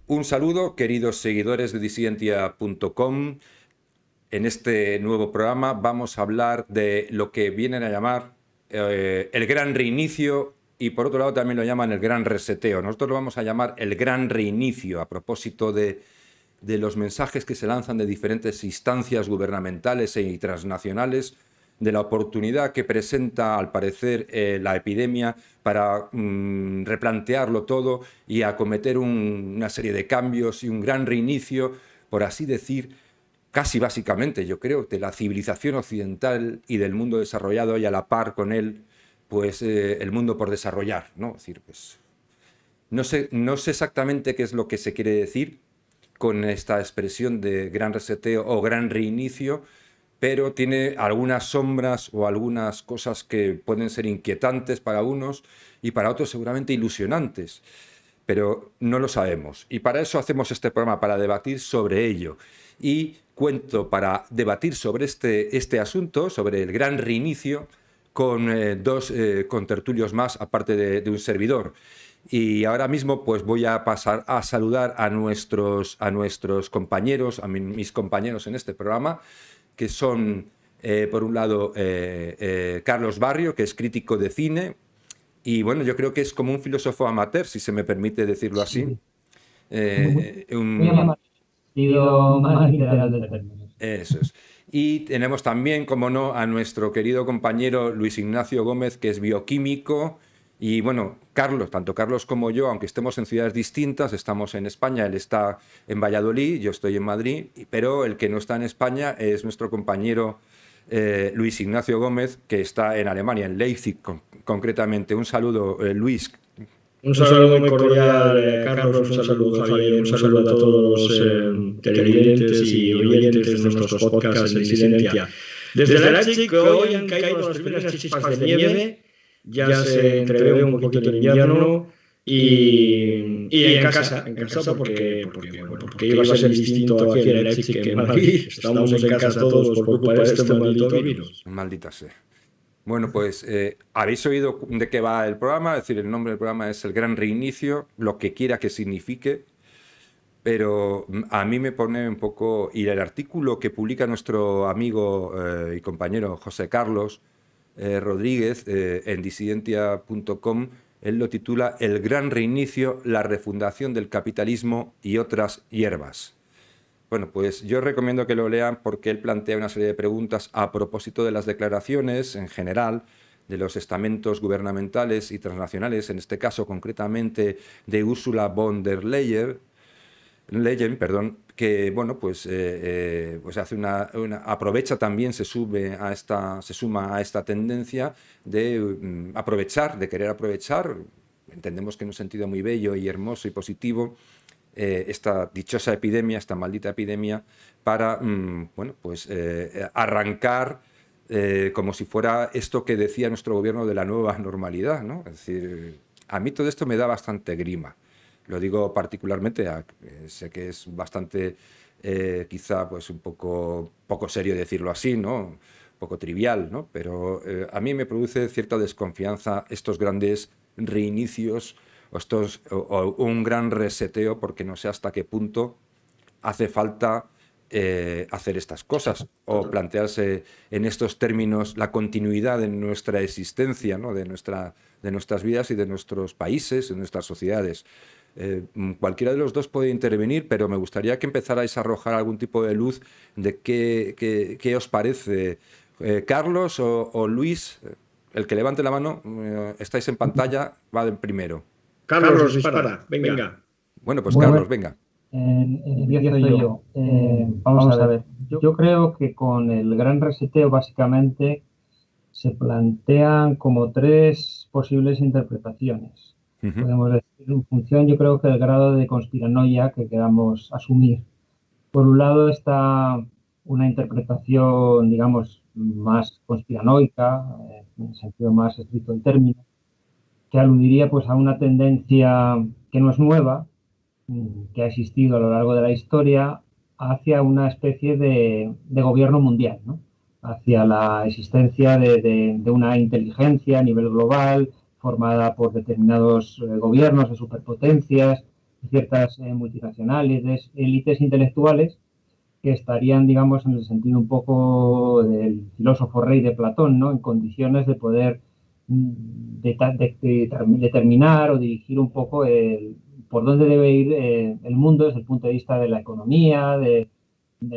Un saludo, queridos seguidores de disidentia.com. En este nuevo programa vamos a hablar de lo que vienen a llamar el gran reinicio y por otro lado también lo llaman el gran reseteo. Nosotros lo vamos a llamar el gran reinicio a propósito de los mensajes que se lanzan de diferentes instancias gubernamentales y transnacionales, de la oportunidad que presenta, al parecer, la epidemia para replantearlo todo y acometer una serie de cambios y un gran reinicio, por así decir, casi básicamente, yo creo, de la civilización occidental y del mundo desarrollado, y a la par con él, pues el mundo por desarrollar, ¿no? Es decir, pues no sé exactamente qué es lo que se quiere decir con esta expresión de gran reseteo o gran reinicio, pero tiene algunas sombras o algunas cosas que pueden ser inquietantes para unos y para otros seguramente ilusionantes, pero no lo sabemos. Y para eso hacemos este programa, para debatir sobre ello. Y cuento para debatir sobre este asunto, sobre el gran reinicio, con dos contertulios más, aparte de un servidor. Y ahora mismo pues voy a pasar a saludar a nuestros compañeros, mis compañeros en este programa, que son, por un lado, Carlos Barrio, que es crítico de cine, y bueno, yo creo que es como un filósofo amateur, si se me permite decirlo así. Sí, muy Un, amable, sentido más literal del término. Eso es. Y tenemos también, como no, a nuestro querido compañero Luis Ignacio Gómez, que es bioquímico. Y bueno, Carlos, tanto Carlos como yo, aunque estemos en ciudades distintas, estamos en España, él está en Valladolid, yo estoy en Madrid, pero el que no está en España es nuestro compañero Luis Ignacio Gómez, que está en Alemania, en Leipzig concretamente. Un saludo, Luis. Un saludo muy cordial, Carlos, un saludo, Javier, un saludo a todos los televidentes y oyentes de nuestros podcasts en Disidencia. Desde Leipzig, hoy han caído las primeras chispas de nieve, ya se entrevé un poquito el invierno y en casa porque iba a ser distinto aquí en Leipzig que en Madrid. Estamos en casa todos por culpa de este maldito virus. Maldita sea. Bueno, pues habéis oído de qué va el programa, es decir, el nombre del programa es El Gran Reinicio, lo que quiera que signifique, pero a mí me pone un poco, y el artículo que publica nuestro amigo y compañero José Carlos Rodríguez en disidentia.com, él lo titula El Gran Reinicio, la refundación del capitalismo y otras hierbas. Bueno, pues yo recomiendo que lo lean porque él plantea una serie de preguntas a propósito de las declaraciones en general de los estamentos gubernamentales y transnacionales, en este caso concretamente de Ursula von der Leyen, que bueno, pues hace aprovecha también, se suma a esta tendencia de aprovechar, de querer aprovechar, entendemos que en un sentido muy bello y hermoso y positivo, esta dichosa epidemia, esta maldita epidemia, para arrancar como si fuera esto que decía nuestro gobierno de la nueva normalidad, ¿no? Es decir, a mí todo esto me da bastante grima. Lo digo particularmente, sé que es bastante, quizá pues un poco serio decirlo así, ¿no? Un poco trivial, ¿no? Pero a mí me produce cierta desconfianza estos grandes reinicios o un gran reseteo, porque no sé hasta qué punto hace falta hacer estas cosas o plantearse en estos términos la continuidad de nuestra existencia, ¿no? de nuestras vidas y de nuestros países, de nuestras sociedades. Cualquiera de los dos puede intervenir, pero me gustaría que empezarais a arrojar algún tipo de luz de qué os parece. Carlos o Luis, el que levante la mano, estáis en pantalla, va del primero. Carlos, dispara, venga. Bueno, pues Bueno, Carlos, venga. empiezo yo. Vamos a ver. Yo creo que con el gran reseteo básicamente se plantean como tres posibles interpretaciones. Podemos decir, en función, yo creo que del grado de conspiranoia que queramos asumir. Por un lado está una interpretación, digamos, más conspiranoica, en el sentido más estricto del término, que aludiría pues a una tendencia que no es nueva, que ha existido a lo largo de la historia, hacia una especie de gobierno mundial, ¿no? Hacia la existencia de una inteligencia a nivel global formada por determinados gobiernos de superpotencias, ciertas multinacionales, élites intelectuales que estarían, digamos, en el sentido un poco del filósofo rey de Platón, ¿no? En condiciones de poder determinar o dirigir un poco por dónde debe ir el mundo desde el punto de vista de la economía, de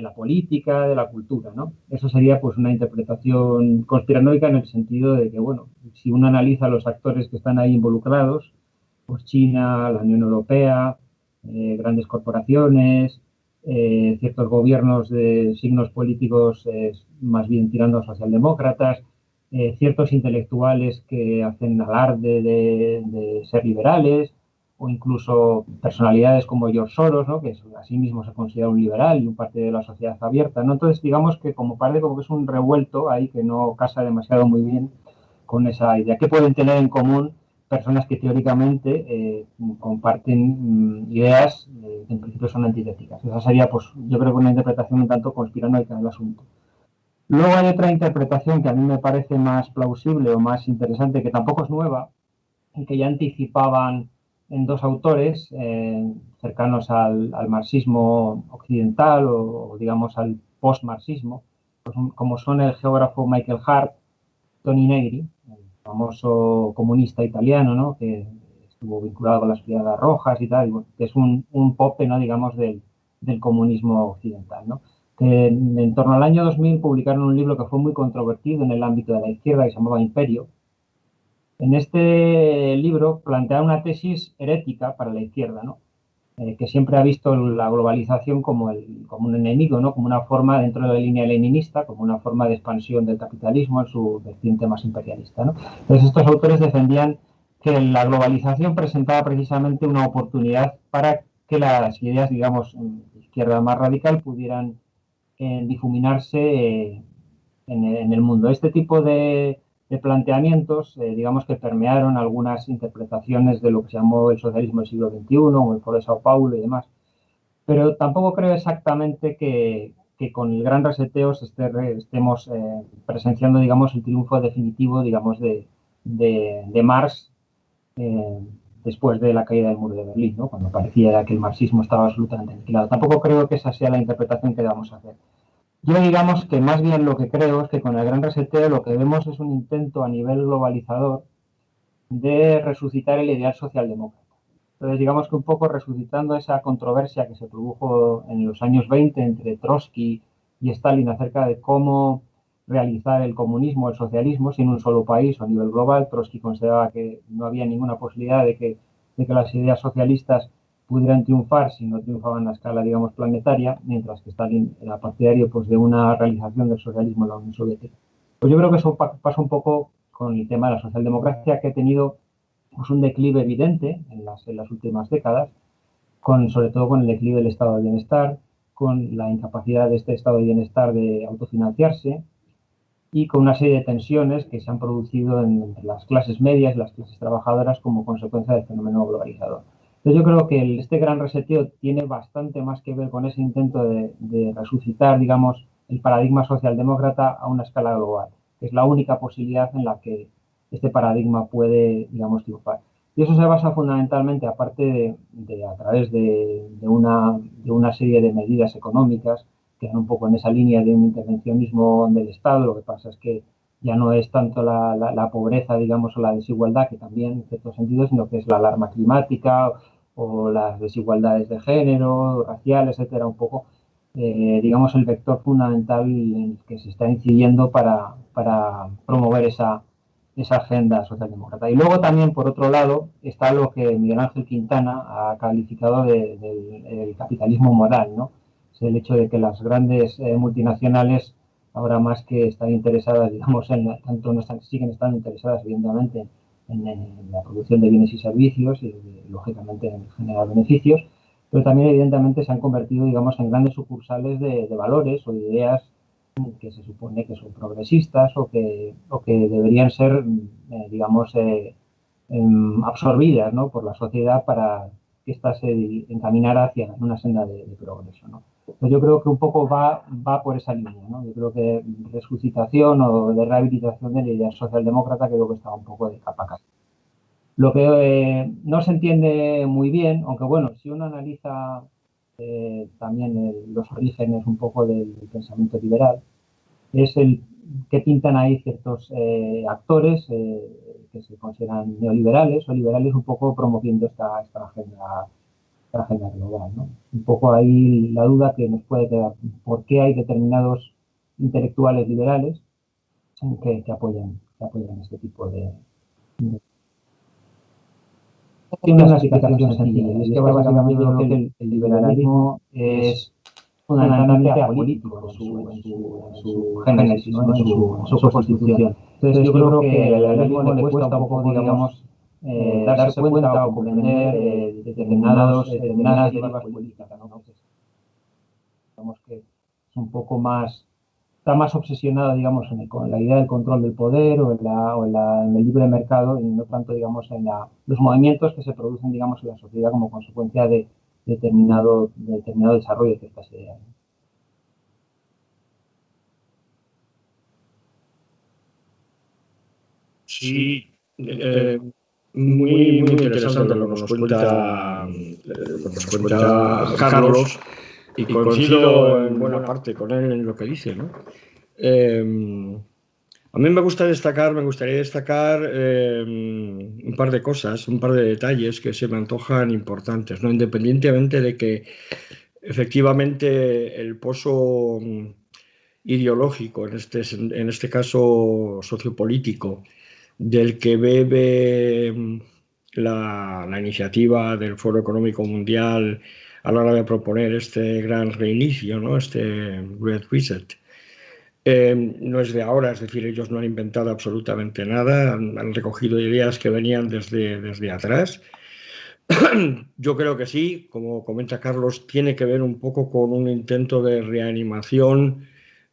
la política, de la cultura, ¿no? Eso sería pues una interpretación conspiranoica en el sentido de que, bueno, si uno analiza los actores que están ahí involucrados, pues China, la Unión Europea, grandes corporaciones, ciertos gobiernos de signos políticos más bien tirando a socialdemócratas, ciertos intelectuales que hacen alarde de ser liberales, o incluso personalidades como George Soros, ¿no? Que así mismo se considera un liberal y un parte de la sociedad abierta, ¿no? Entonces, digamos que parece como que es un revuelto ahí que no casa demasiado muy bien con esa idea. ¿Qué pueden tener en común personas que teóricamente comparten ideas que en principio son antitéticas? Esa sería, pues, yo creo que una interpretación un tanto conspiranoica del asunto. Luego hay otra interpretación que a mí me parece más plausible o más interesante, que tampoco es nueva, y que ya anticipaban en dos autores cercanos al marxismo occidental o digamos al post-marxismo, pues, como son el geógrafo Michael Hart, Toni Negri, el famoso comunista italiano, ¿no? Que estuvo vinculado con las Brigadas Rojas y tal, y bueno, que es un pope, ¿no? Digamos, del comunismo occidental, ¿no? Que en torno al año 2000 publicaron un libro que fue muy controvertido en el ámbito de la izquierda, que se llamaba Imperio. En este libro plantea una tesis herética para la izquierda, ¿no? Que siempre ha visto la globalización como un enemigo, ¿no? Como una forma, dentro de la línea leninista, como una forma de expansión del capitalismo en su vertiente más imperialista, ¿no? Entonces estos autores defendían que la globalización presentaba precisamente una oportunidad para que las ideas, digamos, de izquierda más radical pudieran difuminarse en el mundo. Este tipo de planteamientos, digamos que permearon algunas interpretaciones de lo que se llamó el socialismo del siglo XXI, o el Foro de Sao Paulo y demás. Pero tampoco creo exactamente que con el gran reseteo estemos presenciando, digamos, el triunfo definitivo, digamos, de Marx eh, después de la caída del muro de Berlín, ¿no? Cuando parecía que el marxismo estaba absolutamente aniquilado. Tampoco creo que esa sea la interpretación que debamos hacer. Yo digamos que más bien lo que creo es que con el gran reseteo lo que vemos es un intento a nivel globalizador de resucitar el ideal socialdemócrata. Entonces digamos que un poco resucitando esa controversia que se produjo en los años 20 entre Trotsky y Stalin acerca de cómo realizar el comunismo, el socialismo, sin un solo país o a nivel global. Trotsky consideraba que no había ninguna posibilidad de que las ideas socialistas pudieran triunfar si no triunfaban a escala, digamos, planetaria, mientras que Stalin era partidario pues, de una realización del socialismo en la Unión Soviética. Pues yo creo que eso pasa un poco con el tema de la socialdemocracia, que ha tenido pues, un declive evidente en las últimas décadas, sobre todo con el declive del estado de bienestar, con la incapacidad de este estado de bienestar de autofinanciarse y con una serie de tensiones que se han producido entre las clases medias y las clases trabajadoras como consecuencia del fenómeno globalizador. Entonces yo creo que este gran reseteo tiene bastante más que ver con ese intento de resucitar, digamos, el paradigma socialdemócrata a una escala global, que es la única posibilidad en la que este paradigma puede, digamos, triunfar. Y eso se basa fundamentalmente, aparte a través de una serie de medidas económicas que van un poco en esa línea de un intervencionismo del Estado. Lo que pasa es que ya no es tanto la pobreza, digamos, o la desigualdad, que también en cierto sentido, sino que es la alarma climática o las desigualdades de género, racial, etcétera, un poco, digamos, el vector fundamental en el que se está incidiendo para promover esa agenda socialdemócrata. Y luego también, por otro lado, está lo que Miguel Ángel Quintana ha calificado del capitalismo moral, ¿no? Es el hecho de que las grandes multinacionales, ahora más que están interesadas, digamos, tanto no siguen estando interesadas, evidentemente, en la producción de bienes y servicios y, lógicamente, en generar beneficios, pero también, evidentemente, se han convertido, digamos, en grandes sucursales de valores o de ideas que se supone que son progresistas o que deberían ser, digamos, absorbidas, ¿no? Por la sociedad para que ésta se encaminara hacia una senda de progreso, ¿no? Pues yo creo que un poco va por esa línea, ¿no? Yo creo que resucitación o de rehabilitación de la idea socialdemócrata creo que está un poco de capa caída. Lo que no se entiende muy bien, aunque bueno, si uno analiza también los orígenes un poco del pensamiento liberal, es el que pintan ahí ciertos actores que se consideran neoliberales o liberales un poco promoviendo esta agenda global, ¿no? Un poco ahí la duda que nos puede quedar, ¿por qué hay determinados intelectuales liberales que apoyan este tipo de... Tiene una explicación sencilla, y es que básicamente yo creo que el liberalismo es fundamentalmente apolítico en su génesis, ¿no? en su constitución. Entonces yo creo que al liberalismo le cuesta un poco, digamos, darse cuenta o comprender determinadas derivas políticas, ¿no? Digamos que es un poco más, está más obsesionado, digamos, con la idea del control del poder en el libre mercado y no tanto, digamos, en los movimientos que se producen, digamos, en la sociedad como consecuencia de determinado desarrollo de ciertas ideas. Sí, muy interesante lo que nos cuenta Carlos, y coincido en buena parte con él en lo que dice, ¿no? A mí me gustaría destacar un par de cosas, un par de detalles que se me antojan importantes, ¿no? Independientemente de que efectivamente el pozo ideológico, en este caso sociopolítico, del que bebe la iniciativa del Foro Económico Mundial a la hora de proponer este gran reinicio, ¿no? Este Great Reset. No es de ahora, es decir, ellos no han inventado absolutamente nada, han recogido ideas que venían desde atrás. Yo creo que sí, como comenta Carlos, tiene que ver un poco con un intento de reanimación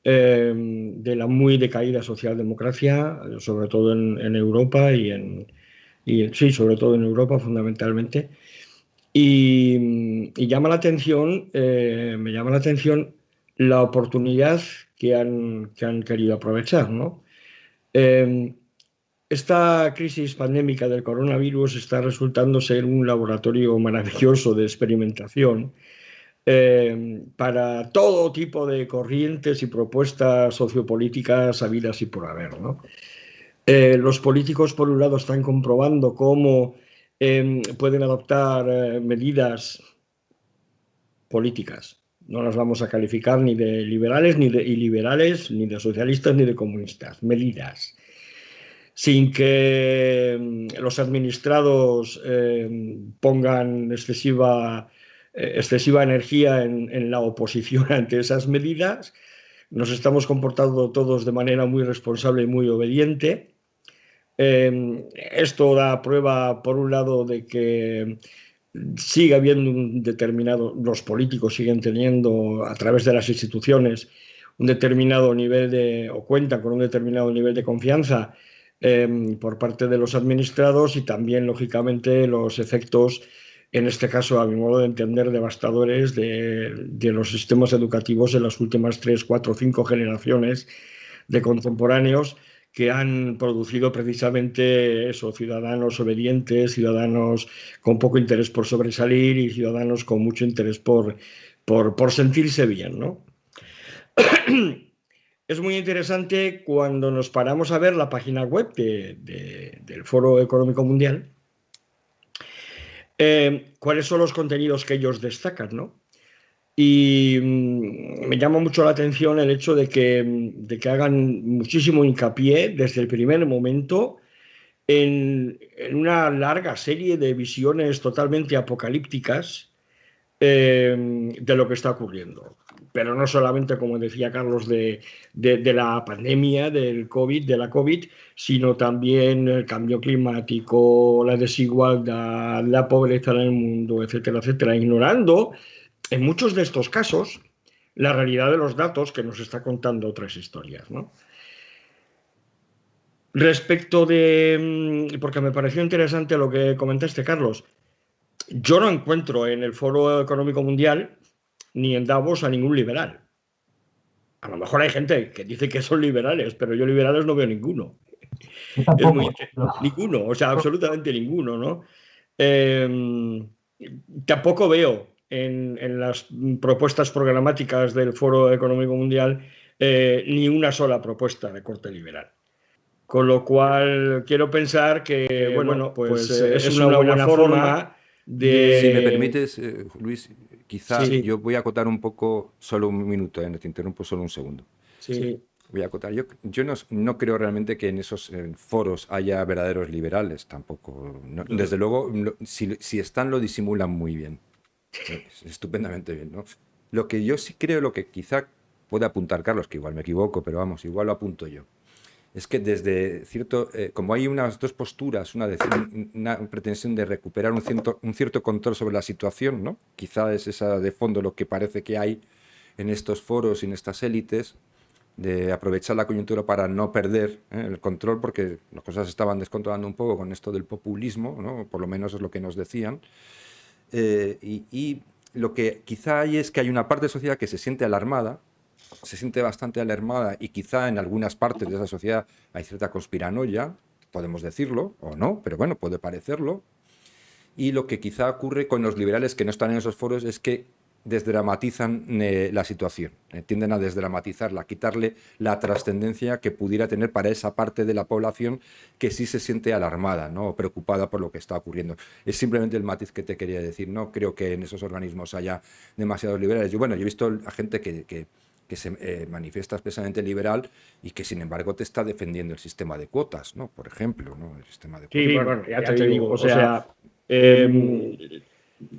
de la muy decaída socialdemocracia, sobre todo en Europa sí, sobre todo en Europa fundamentalmente. Y llama la atención, me llama la atención la oportunidad que han querido aprovechar, ¿no? Eh, Esta crisis pandémica del coronavirus está resultando ser un laboratorio maravilloso de experimentación para todo tipo de corrientes y propuestas sociopolíticas habidas y por haber, ¿no? Los políticos, por un lado, están comprobando cómo pueden adoptar medidas políticas. No las vamos a calificar ni de liberales, ni de iliberales, ni de socialistas, ni de comunistas. Medidas. Sin que los administrados pongan excesiva energía en la oposición ante esas medidas. Nos estamos comportando todos de manera muy responsable y muy obediente. Esto da prueba, por un lado, de que sigue habiendo los políticos siguen teniendo, a través de las instituciones, un determinado nivel o cuentan con un determinado nivel de confianza por parte de los administrados, y también, lógicamente, los efectos, en este caso, a mi modo de entender, devastadores de los sistemas educativos en las últimas 3, 4, 5 generaciones de contemporáneos, que han producido precisamente eso, ciudadanos obedientes, ciudadanos con poco interés por sobresalir y ciudadanos con mucho interés por sentirse bien, ¿no? Es muy interesante cuando nos paramos a ver la página web del Foro Económico Mundial, cuáles son los contenidos que ellos destacan, ¿no? Y me llama mucho la atención el hecho de que hagan muchísimo hincapié desde el primer momento en una larga serie de visiones totalmente apocalípticas de lo que está ocurriendo. Pero no solamente, como decía Carlos, de la pandemia, de la COVID, sino también el cambio climático, la desigualdad, la pobreza en el mundo, etcétera, etcétera, ignorando en muchos de estos casos la realidad de los datos que nos está contando otras historias, ¿no? Respecto porque me pareció interesante lo que comentaste, Carlos, yo no encuentro en el Foro Económico Mundial ni en Davos a ningún liberal. A lo mejor hay gente que dice que son liberales, pero yo liberales no veo ninguno. Yo Es muy... tampoco. Ninguno, o sea, absolutamente ninguno, ¿no? Tampoco veo en las propuestas programáticas del Foro Económico Mundial ni una sola propuesta de corte liberal. Con lo cual quiero pensar que, bueno, pues es una buena forma de... Si me permites, Luis, quizá Sí, yo voy a acotar un poco, solo un minuto, te interrumpo solo un segundo. sí. Voy a acotar. Yo no creo realmente que en esos foros haya verdaderos liberales tampoco. Desde luego, si están, lo disimulan muy bien. Estupendamente bien, ¿no? Lo que yo sí creo, lo que quizá puede apuntar Carlos, que igual me equivoco, pero vamos, igual lo apunto yo, es que desde cierto, como hay unas dos posturas, una pretensión de recuperar un cierto control sobre la situación, ¿no? Quizá es esa de fondo lo que parece que hay en estos foros y en estas élites, de aprovechar la coyuntura para no perder el control, porque las cosas se estaban descontrolando un poco con esto del populismo, ¿no? Por lo menos es lo que nos decían. Y lo que quizá hay es que hay una parte de la sociedad que se siente alarmada, se siente bastante alarmada, y quizá en algunas partes de esa sociedad hay cierta conspiranoia, podemos decirlo, o no, pero bueno, puede parecerlo. Y lo que quizá ocurre con los liberales que no están en esos foros es que desdramatizan la situación, tienden a desdramatizarla, a quitarle la trascendencia que pudiera tener para esa parte de la población que sí se siente alarmada, ¿no? O preocupada por lo que está ocurriendo. Es simplemente el matiz que te quería decir. No creo que en esos organismos haya demasiados liberales. Yo he visto a gente que se manifiesta expresamente liberal y que sin embargo te está defendiendo el sistema de cuotas, ¿no? Por ejemplo, ¿no? El sistema de cuotas. Sí, bueno, ya te digo, o sea,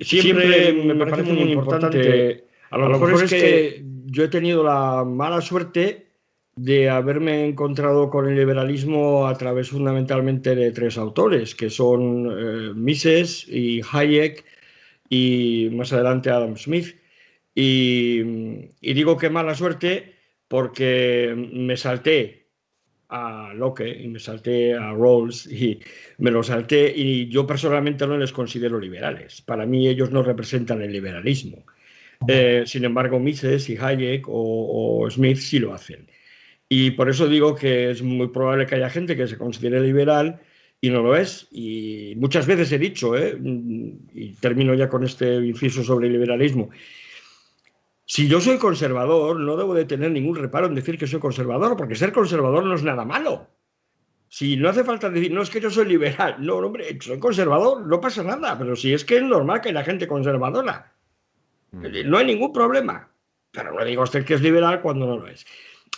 siempre me parece muy importante. A lo mejor es que yo he tenido la mala suerte de haberme encontrado con el liberalismo a través fundamentalmente de tres autores, que son Mises y Hayek y más adelante Adam Smith. Y digo que mala suerte porque me salté a Locke y me salté a Rawls y me lo salté, y yo personalmente no les considero liberales. Para mí ellos no representan el liberalismo. Sin embargo, Mises y Hayek o Smith sí lo hacen. Y por eso digo que es muy probable que haya gente que se considere liberal y no lo es. Y muchas veces he dicho, y termino ya con este inciso sobre el liberalismo, si yo soy conservador, no debo de tener ningún reparo en decir que soy conservador, porque ser conservador no es nada malo. Si no hace falta decir, no es que yo soy liberal, no, hombre, soy conservador, no pasa nada, pero si es que es normal que haya gente conservadora, no hay ningún problema. Pero no diga usted que es liberal cuando no lo es.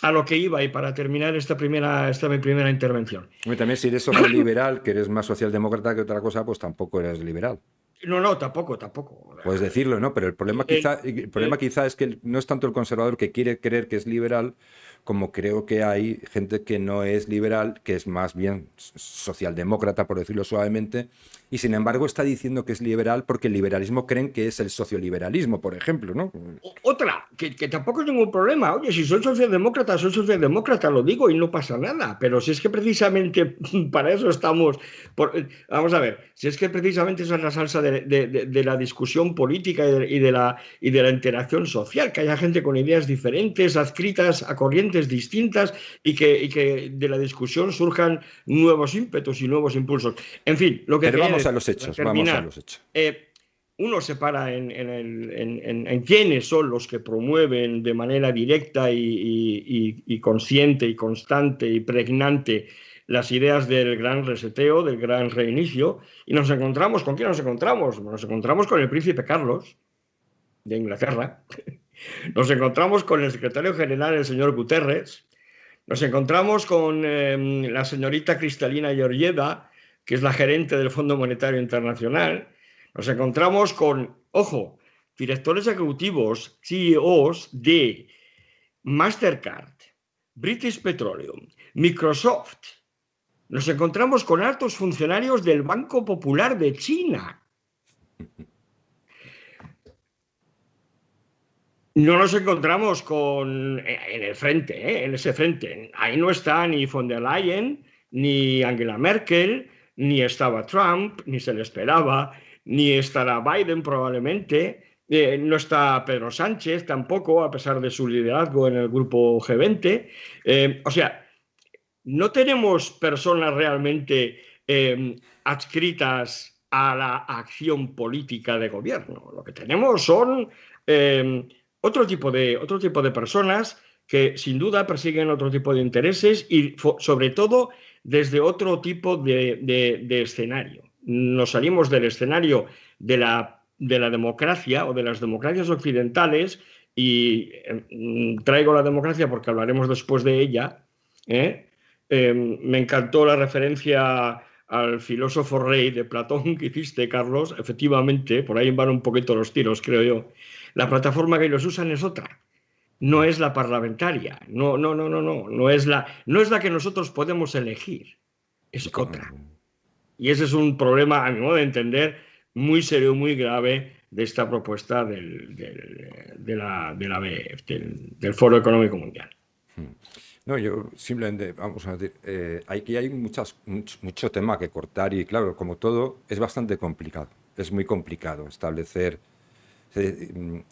A lo que iba, y para terminar esta mi primera intervención. También si eres social liberal, que eres más socialdemócrata que otra cosa, pues tampoco eres liberal. No, tampoco. Puedes decirlo, ¿no? Pero el problema quizá es que no es tanto el conservador que quiere creer que es liberal, como creo que hay gente que no es liberal, que es más bien socialdemócrata, por decirlo suavemente, y sin embargo está diciendo que es liberal porque el liberalismo creen que es el socioliberalismo, por ejemplo, ¿no? Otra, que tampoco es ningún problema. Oye, si soy socialdemócrata, lo digo y no pasa nada. Pero si es que precisamente para eso estamos... vamos a ver, si es que precisamente esa es la salsa de la discusión política y de la interacción social, que haya gente con ideas diferentes, adscritas a corrientes distintas, y que de la discusión surjan nuevos ímpetus y nuevos impulsos. En fin, lo que... Pero vamos a los hechos, vamos a los hechos. Uno se para en quiénes son los que promueven de manera directa y consciente y constante y pregnante las ideas del gran reseteo, del gran reinicio, y nos encontramos, ¿con quién nos encontramos? Nos encontramos con el príncipe Carlos de Inglaterra, nos encontramos con el secretario general, el señor Guterres, nos encontramos con la señorita Kristalina Georgieva, que es la gerente del Fondo Monetario Internacional. Nos encontramos con, ojo, directores ejecutivos, CEOs de Mastercard, British Petroleum, Microsoft. Nos encontramos con altos funcionarios del Banco Popular de China. No nos encontramos en el frente, en ese frente. Ahí no está ni von der Leyen, ni Angela Merkel, ni estaba Trump, ni se le esperaba, ni estará Biden probablemente. No está Pedro Sánchez tampoco, a pesar de su liderazgo en el grupo G20. O sea, no tenemos personas realmente adscritas a la acción política de gobierno. Lo que tenemos son otro tipo de personas que sin duda persiguen otro tipo de intereses y sobre todo desde otro tipo de escenario. Nos salimos del escenario de la democracia o de las democracias occidentales y traigo la democracia porque hablaremos después de ella. Me encantó la referencia al filósofo rey de Platón que hiciste, Carlos. Efectivamente, por ahí van un poquito los tiros, creo yo. La plataforma que ellos usan es otra. No es la parlamentaria. No, no, no, no, no. No es la que nosotros podemos elegir. Y Es otra. con- Y ese es un problema, a mi modo de entender, muy serio, muy grave de esta propuesta de la BEF, del Foro Económico Mundial. No, yo simplemente, vamos a decir, aquí hay mucho tema que cortar y claro, como todo, es bastante complicado. Es muy complicado establecer.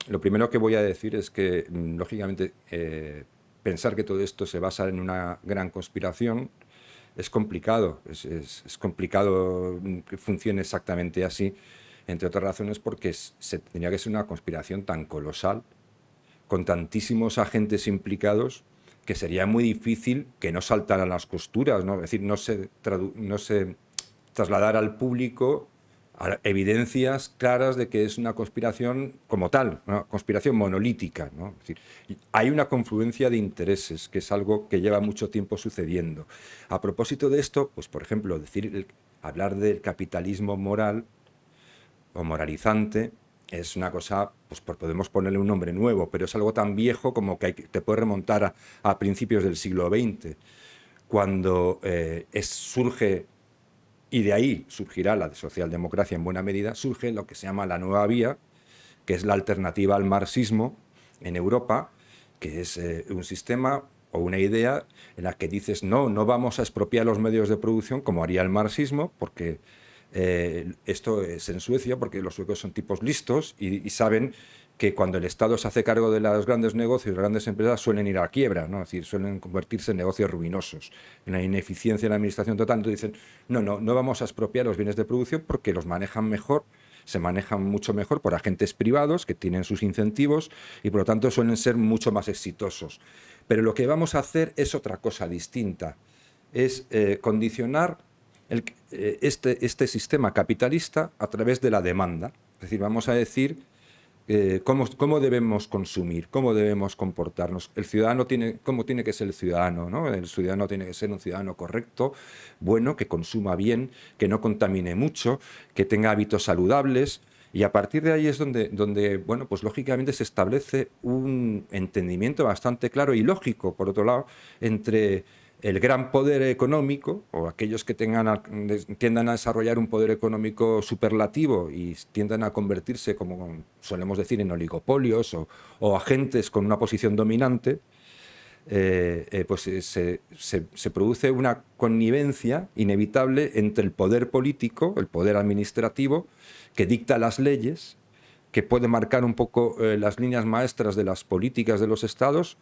Lo primero que voy a decir es que, lógicamente, pensar que todo esto se basa en una gran conspiración es complicado. Es complicado que funcione exactamente así, entre otras razones porque tenía que ser una conspiración tan colosal, con tantísimos agentes implicados, que sería muy difícil que no saltaran las costuras, ¿no? Es decir, no se trasladara al público a evidencias claras de que es una conspiración como tal, una conspiración monolítica, ¿no? Es decir, hay una confluencia de intereses, que es algo que lleva mucho tiempo sucediendo. A propósito de esto, pues por ejemplo, hablar del capitalismo moral o moralizante es una cosa, pues podemos ponerle un nombre nuevo, pero es algo tan viejo como que te puede remontar a principios del siglo XX, cuando surge, y de ahí surgirá la socialdemocracia en buena medida, surge lo que se llama la nueva vía, que es la alternativa al marxismo en Europa, que es un sistema o una idea en la que dices, no, no vamos a expropiar los medios de producción como haría el marxismo, porque esto es en Suecia, porque los suecos son tipos listos y saben que cuando el Estado se hace cargo de los grandes negocios, las grandes empresas suelen ir a la quiebra, ¿no? Es decir, suelen convertirse en negocios ruinosos, en la ineficiencia en la administración total. Entonces dicen, no vamos a expropiar los bienes de producción porque los manejan mejor, se manejan mucho mejor por agentes privados que tienen sus incentivos y por lo tanto suelen ser mucho más exitosos. Pero lo que vamos a hacer es otra cosa distinta, es condicionar este sistema capitalista a través de la demanda. Es decir, vamos a decir cómo debemos consumir, cómo debemos comportarnos. El ciudadano cómo tiene que ser el ciudadano, ¿no? El ciudadano tiene que ser un ciudadano correcto, bueno, que consuma bien, que no contamine mucho, que tenga hábitos saludables. Y a partir de ahí es donde, bueno, pues lógicamente se establece un entendimiento bastante claro y lógico, por otro lado, entre el gran poder económico, o aquellos que tiendan a desarrollar un poder económico superlativo y tiendan a convertirse, como solemos decir, en oligopolios o agentes con una posición dominante, pues se produce una connivencia inevitable entre el poder político, el poder administrativo, que dicta las leyes, que puede marcar un poco las líneas maestras de las políticas de los estados,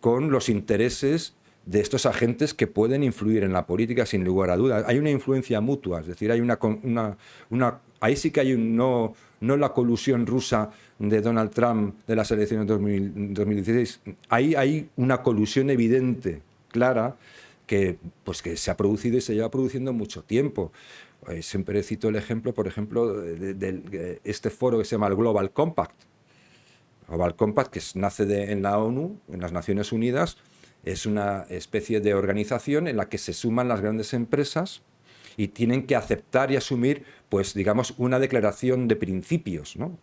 con los intereses de estos agentes que pueden influir en la política sin lugar a dudas. Hay una influencia mutua, es decir, hay ahí sí que hay no la colusión rusa de Donald Trump de las elecciones de 2016, ahí hay una colusión evidente, clara, que se ha producido y se lleva produciendo mucho tiempo. Siempre cito el ejemplo, por ejemplo, de este foro que se llama el Global Compact. Global Compact, que nace en la ONU, en las Naciones Unidas, es una especie de organización en la que se suman las grandes empresas y tienen que aceptar y asumir, pues digamos, una declaración de principios, ¿no?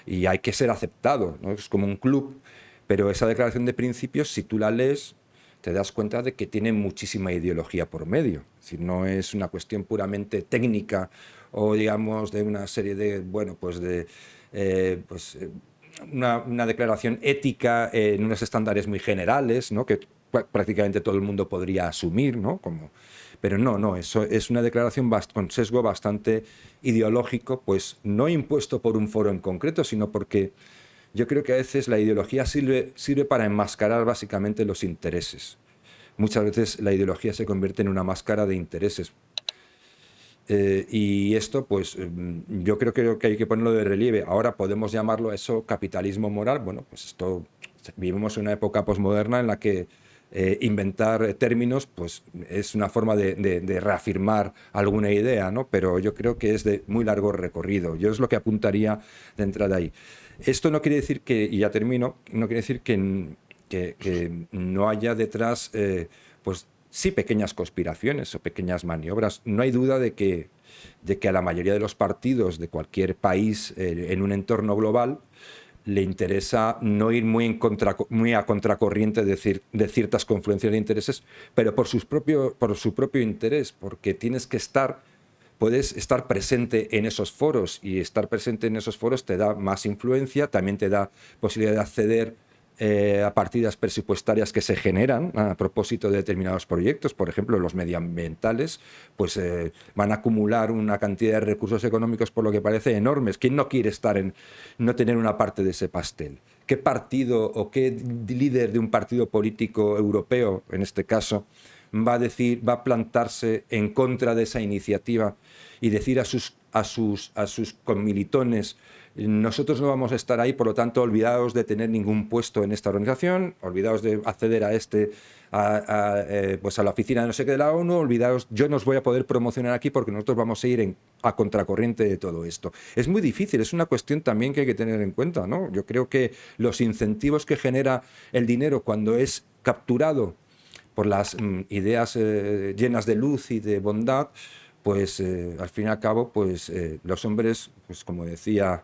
Y hay que ser aceptado, ¿no? Es como un club, pero esa declaración de principios, si tú la lees, te das cuenta de que tiene muchísima ideología por medio. Es decir, no es una cuestión puramente técnica o, digamos, de una serie de, bueno, pues de... una declaración ética en unos estándares muy generales, ¿no? Que prácticamente todo el mundo podría asumir, ¿no? Pero no, eso es una declaración con sesgo bastante ideológico, pues no impuesto por un foro en concreto, sino porque yo creo que a veces la ideología sirve para enmascarar básicamente los intereses. muchas veces la ideología se convierte en una máscara de intereses. Y esto, pues yo creo que hay que ponerlo de relieve. Ahora podemos llamarlo eso capitalismo moral. Bueno, pues esto, vivimos en una época posmoderna en la que inventar términos pues es una forma de reafirmar alguna idea, ¿no? Pero yo creo que es de muy largo recorrido. Yo es lo que apuntaría de entrada ahí. Esto no quiere decir que, y ya termino, no quiere decir que no haya detrás, pues sí, pequeñas conspiraciones o pequeñas maniobras. No hay duda de que a la mayoría de los partidos de cualquier país en un entorno global le interesa no ir muy a contracorriente de ciertas confluencias de intereses, pero por su propio interés, porque puedes estar presente en esos foros, y estar presente en esos foros te da más influencia, también te da posibilidad de acceder a partidas presupuestarias que se generan a propósito de determinados proyectos. Por ejemplo, los medioambientales pues van a acumular una cantidad de recursos económicos, por lo que parece, enormes. ¿Quién no quiere no tener una parte de ese pastel? ¿Qué partido o qué líder de un partido político europeo, en este caso, va a plantarse en contra de esa iniciativa y decir a sus conmilitones: nosotros no vamos a estar ahí, por lo tanto, olvidaos de tener ningún puesto en esta organización, olvidaos de acceder pues a la oficina de no sé qué de la ONU, olvidaos, yo no os voy a poder promocionar aquí porque nosotros vamos a ir a contracorriente de todo esto? Es muy difícil, es una cuestión también que hay que tener en cuenta, ¿no? Yo creo que los incentivos que genera el dinero cuando es capturado por las ideas llenas de luz y de bondad, pues al fin y al cabo, pues los hombres, pues como decía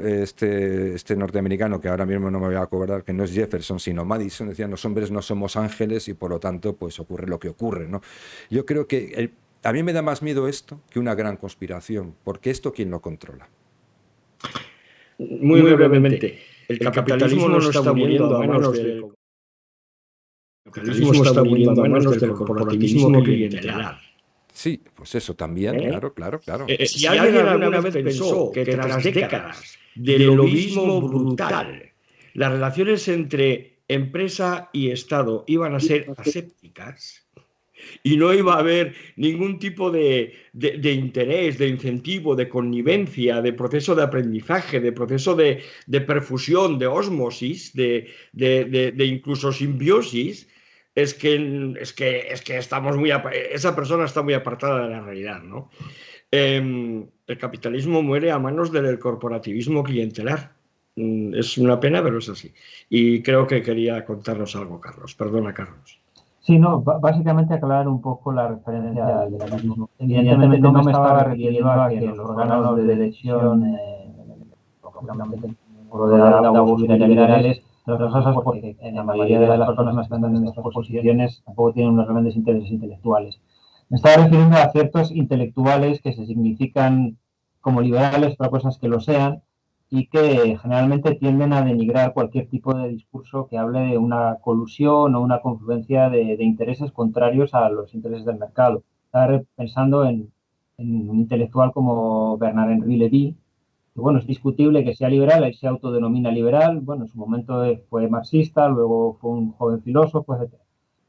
este norteamericano, que ahora mismo no me voy a acordar, que no es Jefferson sino Madison, decían: los hombres no somos ángeles y por lo tanto pues ocurre lo que ocurre, ¿no? Yo creo que a mí me da más miedo esto que una gran conspiración, porque esto, ¿quién lo controla? Muy brevemente, el capitalismo no está muriendo a manos del corporativismo clientelar. Sí, pues eso también, claro. Si alguien alguna vez pensó que tras décadas de lobismo brutal, las relaciones entre empresa y Estado iban a ser asépticas y no iba a haber ningún tipo de interés, de incentivo, de connivencia, de proceso de aprendizaje, de proceso de perfusión, de ósmosis, de incluso simbiosis, es que estamos esa persona está muy apartada de la realidad, ¿no? El capitalismo muere a manos del corporativismo clientelar. Es una pena, pero es así. Y creo que quería contarnos algo, Carlos. Perdona, Carlos. Sí, no, básicamente aclarar un poco la referencia al liberalismo. Evidentemente no me estaba refiriendo a que los órganos de decisión, lógicamente, por de Davos liberales, otras cosas, porque la mayoría de las personas que están en estas posiciones tampoco tienen unos grandes intereses intelectuales. Me estaba refiriendo a ciertos intelectuales que se significan como liberales, para cosas que lo sean, y que generalmente tienden a denigrar cualquier tipo de discurso que hable de una colusión o una confluencia de intereses contrarios a los intereses del mercado. Estaba pensando en un intelectual como Bernard-Henri Lévy, que bueno, es discutible que sea liberal, él se autodenomina liberal, bueno, en su momento fue marxista, luego fue un joven filósofo, etc.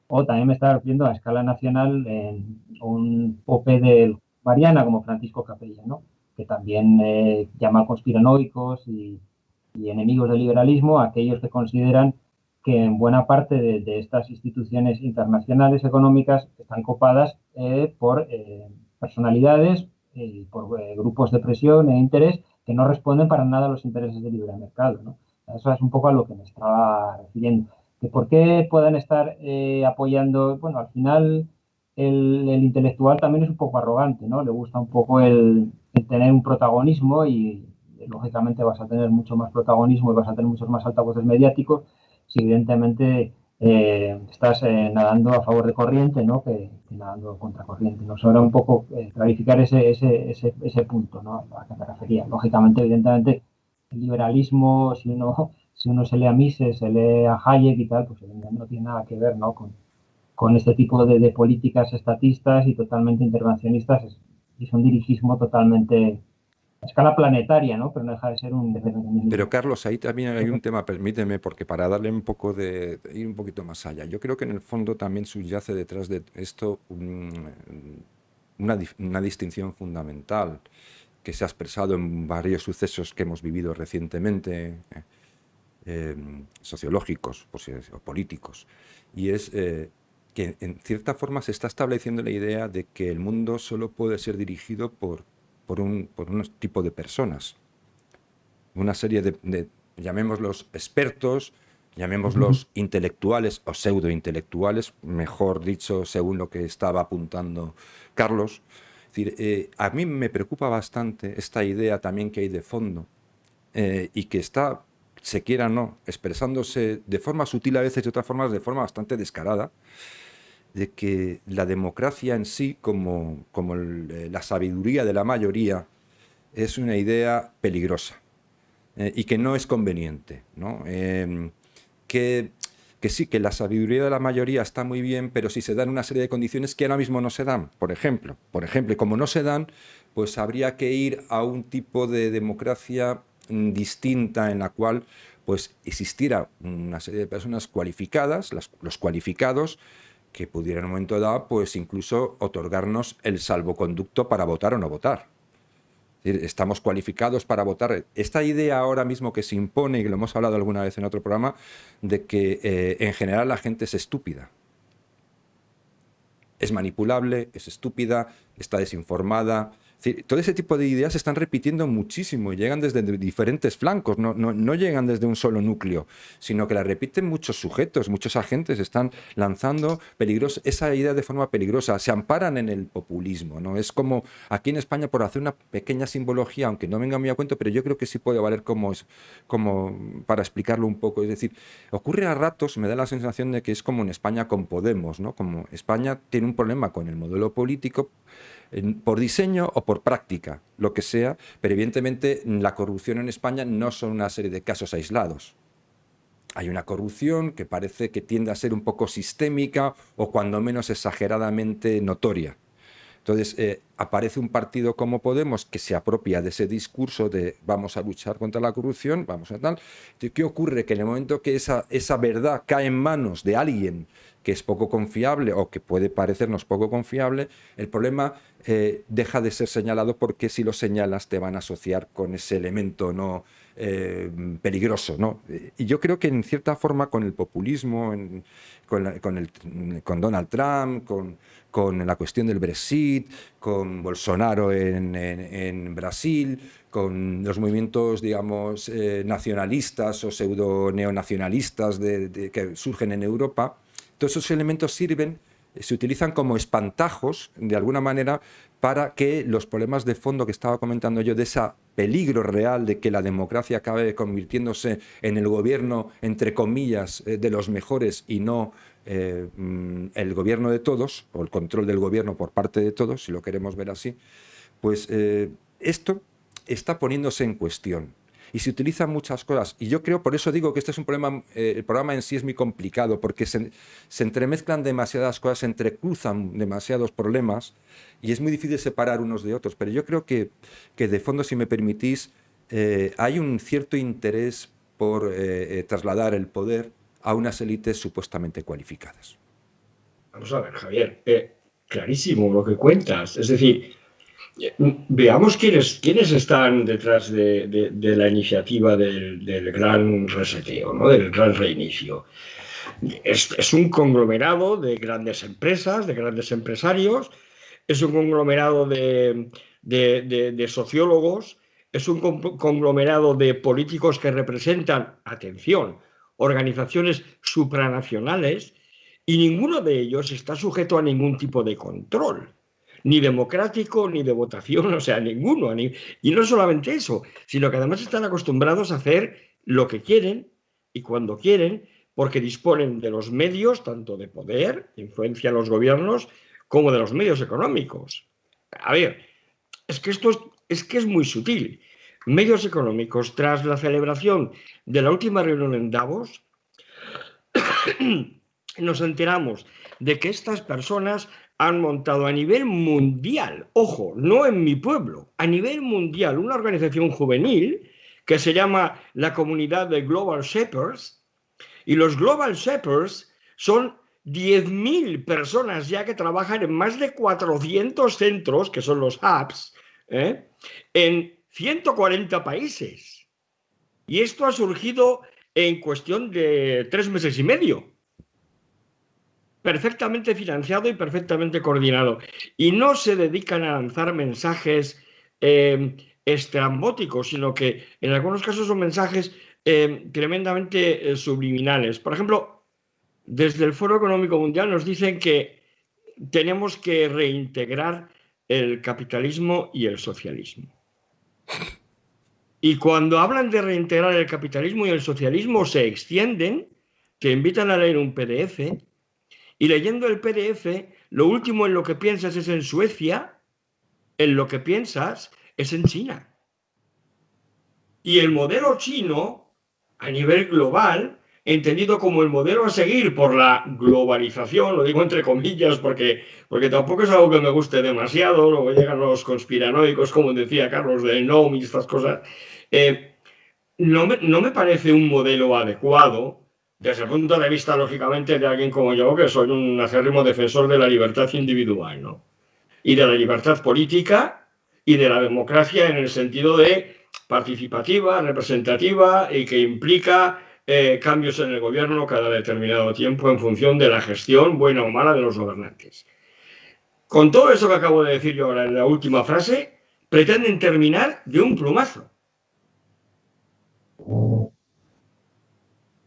O también me estaba refiriendo a escala nacional en un pope de Mariana como Francisco Capella, ¿no? Que también llama conspiranoicos y enemigos del liberalismo a aquellos que consideran que en buena parte de estas instituciones internacionales económicas están copadas por personalidades y por grupos de presión e interés que no responden para nada a los intereses del libre mercado, ¿no? Eso es un poco a lo que me estaba refiriendo. ¿De por qué puedan estar apoyando? Bueno, al final el intelectual también es un poco arrogante, ¿no? Le gusta un poco el tener un protagonismo y lógicamente vas a tener mucho más protagonismo y vas a tener muchos más altavoces mediáticos si evidentemente estás nadando a favor de corriente, ¿no? que nadando contra corriente. Nos sobra un poco clarificar ese punto, ¿no? A que me refería. Lógicamente, evidentemente, el liberalismo, si uno se lee a Mises, se lee a Hayek y tal, pues no tiene nada que ver, ¿no? con este tipo de políticas estatistas y totalmente intervencionistas, y es un dirigismo totalmente escala planetaria, ¿no? Pero no deja de ser un... Pero Carlos, ahí también hay un tema, permíteme, porque para darle un poco de ir un poquito más allá, yo creo que en el fondo también subyace detrás de esto una distinción fundamental que se ha expresado en varios sucesos que hemos vivido recientemente, sociológicos o políticos, y es que en cierta forma se está estableciendo la idea de que el mundo solo puede ser dirigido por un tipo de personas, una serie de llamémoslos expertos, llamémoslos intelectuales o pseudointelectuales, mejor dicho, según lo que estaba apuntando Carlos. Es decir, a mí me preocupa bastante esta idea también que hay de fondo y que está, se quiera o no, expresándose de forma sutil a veces y de otras formas de forma bastante descarada, de que la democracia en sí, como la sabiduría de la mayoría, es una idea peligrosa. Y que no es conveniente, ¿no? Que sí, que la sabiduría de la mayoría está muy bien, pero si se dan una serie de condiciones que ahora mismo no se dan, por ejemplo, y como no se dan, pues habría que ir a un tipo de democracia distinta en la cual pues existiera una serie de personas cualificadas, los cualificados, que pudieran en un momento dado pues incluso otorgarnos el salvoconducto para votar o no votar. Estamos cualificados para votar. Esta idea ahora mismo que se impone, y que lo hemos hablado alguna vez en otro programa, de que en general la gente es estúpida. Es manipulable, es estúpida, está desinformada. Es decir, todo ese tipo de ideas se están repitiendo muchísimo y llegan desde diferentes flancos, no llegan desde un solo núcleo, sino que la repiten muchos sujetos, muchos agentes están lanzando esa idea de forma peligrosa, se amparan en el populismo, ¿no? Es como aquí en España, por hacer una pequeña simbología, aunque no venga muy a cuento, pero yo creo que sí puede valer como para explicarlo un poco. Es decir, ocurre a ratos, me da la sensación de que es como en España con Podemos, ¿no? Como España tiene un problema con el modelo político, por diseño o por práctica, lo que sea, pero evidentemente la corrupción en España no son una serie de casos aislados. Hay una corrupción que parece que tiende a ser un poco sistémica o cuando menos exageradamente notoria. Entonces aparece un partido como Podemos que se apropia de ese discurso de vamos a luchar contra la corrupción, vamos a tal. ¿Qué ocurre? Que en el momento que esa verdad cae en manos de alguien que es poco confiable o que puede parecernos poco confiable, el problema deja de ser señalado porque si lo señalas te van a asociar con ese elemento no peligroso, ¿no? Y yo creo que en cierta forma con el populismo, con Donald Trump, con la cuestión del Brexit, con Bolsonaro en Brasil, con los movimientos, digamos, nacionalistas o pseudo-neonacionalistas que surgen en Europa, todos esos elementos se utilizan como espantajos, de alguna manera, para que los problemas de fondo que estaba comentando yo, de ese peligro real de que la democracia acabe convirtiéndose en el gobierno, entre comillas, de los mejores y no el gobierno de todos, o el control del gobierno por parte de todos, si lo queremos ver así, pues esto está poniéndose en cuestión. Y se utilizan muchas cosas. Y yo creo, por eso digo que este es un problema, el programa en sí es muy complicado, porque se entremezclan demasiadas cosas, se entrecruzan demasiados problemas, y es muy difícil separar unos de otros. Pero yo creo que de fondo, si me permitís, hay un cierto interés por trasladar el poder a unas élites supuestamente cualificadas. Vamos a ver, Javier, clarísimo lo que cuentas. Es decir, veamos quiénes están detrás de la iniciativa del gran reseteo, ¿no? Del gran reinicio. Es un conglomerado de grandes empresas, de grandes empresarios, es un conglomerado de sociólogos, es un conglomerado de políticos que representan, atención, organizaciones supranacionales, y ninguno de ellos está sujeto a ningún tipo de control, ni democrático, ni de votación, o sea, ninguno. Y no solamente eso, sino que además están acostumbrados a hacer lo que quieren y cuando quieren, porque disponen de los medios, tanto de poder, influencia en los gobiernos, como de los medios económicos. A ver, es que esto es muy sutil. Medios económicos, tras la celebración de la última reunión en Davos, nos enteramos de que estas personas han montado a nivel mundial, ojo, no en mi pueblo, a nivel mundial, una organización juvenil que se llama la Comunidad de Global Shapers, y los Global Shapers son 10.000 personas ya que trabajan en más de 400 centros, que son los hubs, en 140 países. Y esto ha surgido en cuestión de 3 meses y medio. Perfectamente financiado y perfectamente coordinado. Y no se dedican a lanzar mensajes estrambóticos, sino que en algunos casos son mensajes tremendamente subliminales. Por ejemplo, desde el Foro Económico Mundial nos dicen que tenemos que reintegrar el capitalismo y el socialismo. Y cuando hablan de reintegrar el capitalismo y el socialismo, se extienden, te invitan a leer un PDF, y leyendo el PDF, lo último en lo que piensas es en Suecia, en lo que piensas es en China. Y el modelo chino, a nivel global, entendido como el modelo a seguir por la globalización, lo digo entre comillas porque tampoco es algo que me guste demasiado, luego llegan los conspiranoicos, como decía Carlos, de NOM y estas cosas, no me parece un modelo adecuado desde el punto de vista, lógicamente, de alguien como yo, que soy un acérrimo defensor de la libertad individual, ¿no? Y de la libertad política y de la democracia en el sentido de participativa, representativa y que implica cambios en el gobierno cada determinado tiempo en función de la gestión, buena o mala, de los gobernantes. Con todo eso que acabo de decir yo ahora en la última frase, pretenden terminar de un plumazo.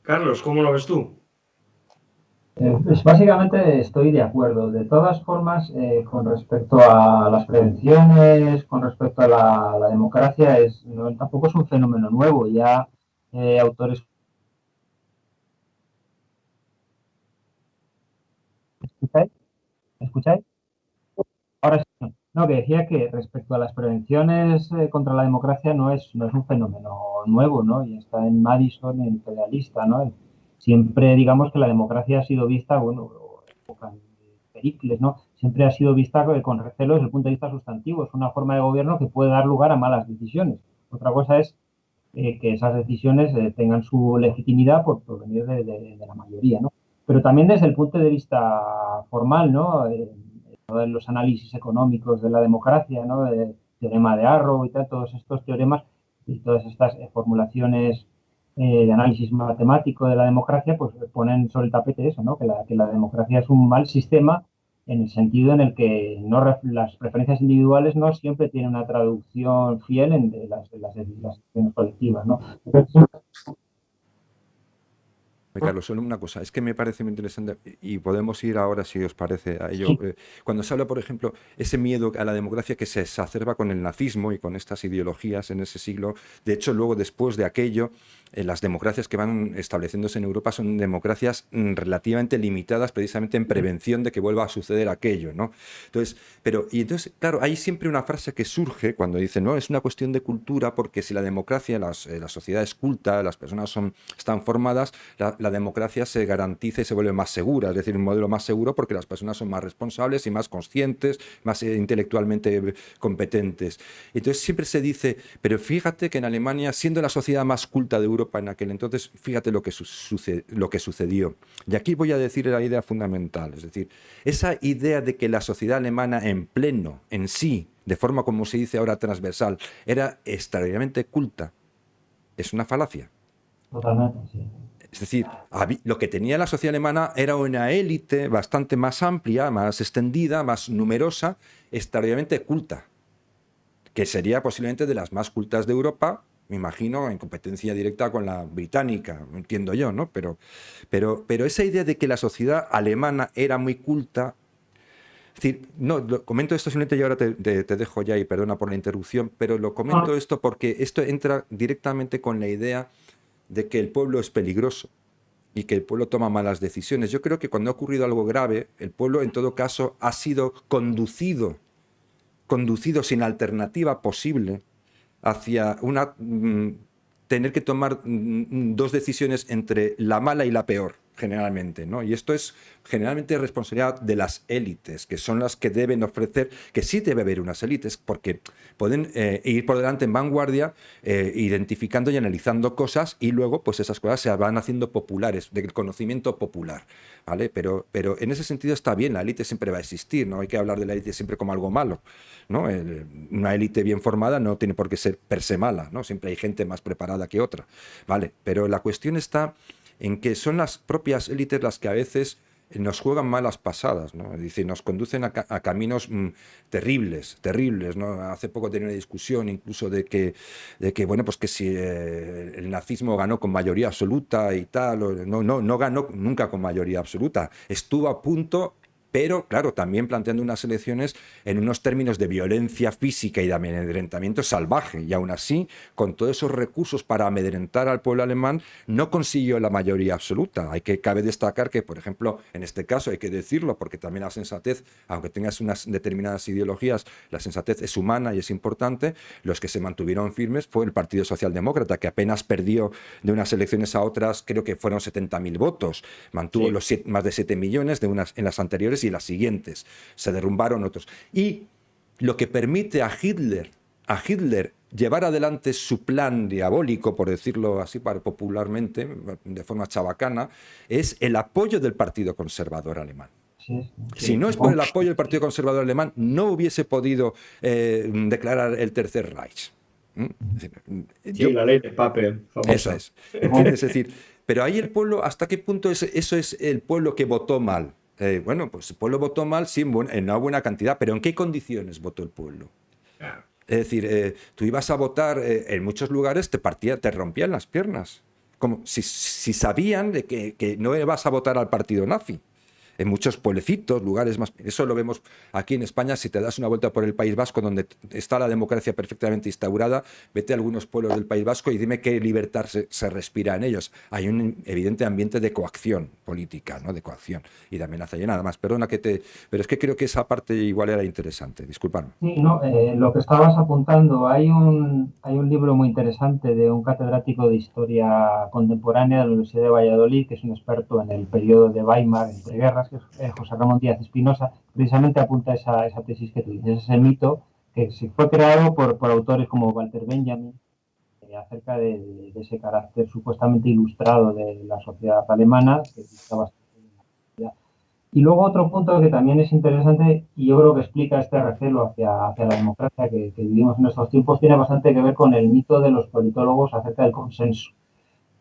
Carlos, ¿cómo lo ves tú? Pues básicamente estoy de acuerdo. De todas formas, con respecto a las prevenciones, con respecto a la democracia, tampoco es un fenómeno nuevo. Ya autores... ¿Me escucháis? Ahora sí. No, que decía que respecto a las prevenciones contra la democracia no es un fenómeno nuevo, ¿no? Y está en Madison, en Federalista, ¿no? Siempre digamos que la democracia ha sido vista, bueno, Pericles, ¿no? Siempre ha sido vista con recelo desde el punto de vista sustantivo. Es una forma de gobierno que puede dar lugar a malas decisiones. Otra cosa es que esas decisiones tengan su legitimidad por venir de la mayoría, ¿no? Pero también desde el punto de vista formal, ¿no? De los análisis económicos de la democracia, ¿no? El teorema de Arrow y tal, todos estos teoremas y todas estas formulaciones de análisis matemático de la democracia, pues ponen sobre el tapete eso, ¿no? Que la democracia es un mal sistema en el sentido en el que las preferencias individuales no siempre tienen una traducción fiel en las decisiones colectivas, ¿no? Carlos, solo una cosa, es que me parece muy interesante y podemos ir ahora, si os parece, a ello. Sí. Cuando se habla, por ejemplo, ese miedo a la democracia que se exacerba con el nazismo y con estas ideologías en ese siglo, de hecho, luego, después de aquello, las democracias que van estableciéndose en Europa son democracias relativamente limitadas precisamente en prevención de que vuelva a suceder aquello, ¿no? Entonces, claro, hay siempre una frase que surge cuando dicen, no, es una cuestión de cultura porque si la democracia, la sociedad es culta, las personas están formadas, la democracia se garantiza y se vuelve más segura, es decir, un modelo más seguro porque las personas son más responsables y más conscientes, más intelectualmente competentes. Entonces siempre se dice, pero fíjate que en Alemania, siendo la sociedad más culta de Europa en aquel entonces, fíjate lo que sucedió. Y aquí voy a decir la idea fundamental, es decir, esa idea de que la sociedad alemana en pleno, en sí, de forma como se dice ahora transversal, era extraordinariamente culta, es una falacia. Totalmente, sí. Es decir, lo que tenía la sociedad alemana era una élite bastante más amplia, más extendida, más numerosa, extraordinariamente culta, que sería posiblemente de las más cultas de Europa, me imagino, en competencia directa con la británica, entiendo yo, ¿no? Pero esa idea de que la sociedad alemana era muy culta, es decir, no, comento esto simplemente y ahora te dejo ya y perdona por la interrupción, pero lo comento esto porque esto entra directamente con la idea de que el pueblo es peligroso y que el pueblo toma malas decisiones. Yo creo que cuando ha ocurrido algo grave, el pueblo en todo caso ha sido conducido sin alternativa posible hacia tener que tomar dos decisiones entre la mala y la peor. generalmente, ¿no? Y esto es generalmente responsabilidad de las élites, que son las que deben ofrecer, que sí debe haber unas élites, porque pueden ir por delante en vanguardia, identificando y analizando cosas, y luego pues esas cosas se van haciendo populares, del conocimiento popular, ¿vale? Pero en ese sentido está bien, la élite siempre va a existir, no hay que hablar de la élite siempre como algo malo, ¿no? Una élite bien formada no tiene por qué ser per se mala, ¿no? Siempre hay gente más preparada que otra, ¿vale? Pero la cuestión está en que son las propias élites las que a veces nos juegan malas pasadas, ¿no? Es decir, nos conducen a caminos terribles, ¿no? Hace poco tenía una discusión incluso de que bueno, pues que si el nazismo ganó con mayoría absoluta y tal, no ganó nunca con mayoría absoluta, estuvo a punto. Pero, claro, también planteando unas elecciones en unos términos de violencia física y de amedrentamiento salvaje. Y aún así, con todos esos recursos para amedrentar al pueblo alemán, no consiguió la mayoría absoluta. Cabe destacar que, por ejemplo, en este caso hay que decirlo, porque también la sensatez, aunque tengas unas determinadas ideologías, la sensatez es humana y es importante. Los que se mantuvieron firmes fue el Partido Socialdemócrata, que apenas perdió de unas elecciones a otras, creo que fueron 70.000 votos. Mantuvo más de 7 millones en las anteriores y las siguientes. Se derrumbaron otros. Y lo que permite a Hitler llevar adelante su plan diabólico, por decirlo así popularmente, de forma chabacana, es el apoyo del Partido Conservador alemán. Si no es por el apoyo del Partido Conservador alemán, no hubiese podido declarar el Tercer Reich. La ley de Pape, famosa. Eso es. Es decir, pero ahí el pueblo, ¿hasta qué punto eso es el pueblo que votó mal? Bueno, pues el pueblo votó mal, sí, en una buena cantidad, pero ¿en qué condiciones votó el pueblo? Claro. Es decir, tú ibas a votar en muchos lugares, te rompían las piernas, como si sabían de que no ibas a votar al partido nazi. En muchos pueblecitos, lugares más... Eso lo vemos aquí en España. Si te das una vuelta por el País Vasco, donde está la democracia perfectamente instaurada, vete a algunos pueblos del País Vasco y dime qué libertad se respira en ellos. Hay un evidente ambiente de coacción política, ¿no? De coacción y de amenaza. Y nada más, perdona pero es que creo que esa parte igual era interesante. Disculpadme. Sí, no, lo que estabas apuntando, hay un libro muy interesante de un catedrático de historia contemporánea de la Universidad de Valladolid, que es un experto en el periodo de Weimar, entre guerras, que es José Ramón Díaz Espinosa, precisamente apunta esa tesis que tú dices, ese mito que se fue creado por autores como Walter Benjamin, acerca de ese carácter supuestamente ilustrado de la sociedad alemana, que estaba. Y luego otro punto que también es interesante, y yo creo que explica este recelo hacia la democracia que vivimos en estos tiempos, tiene bastante que ver con el mito de los politólogos acerca del consenso,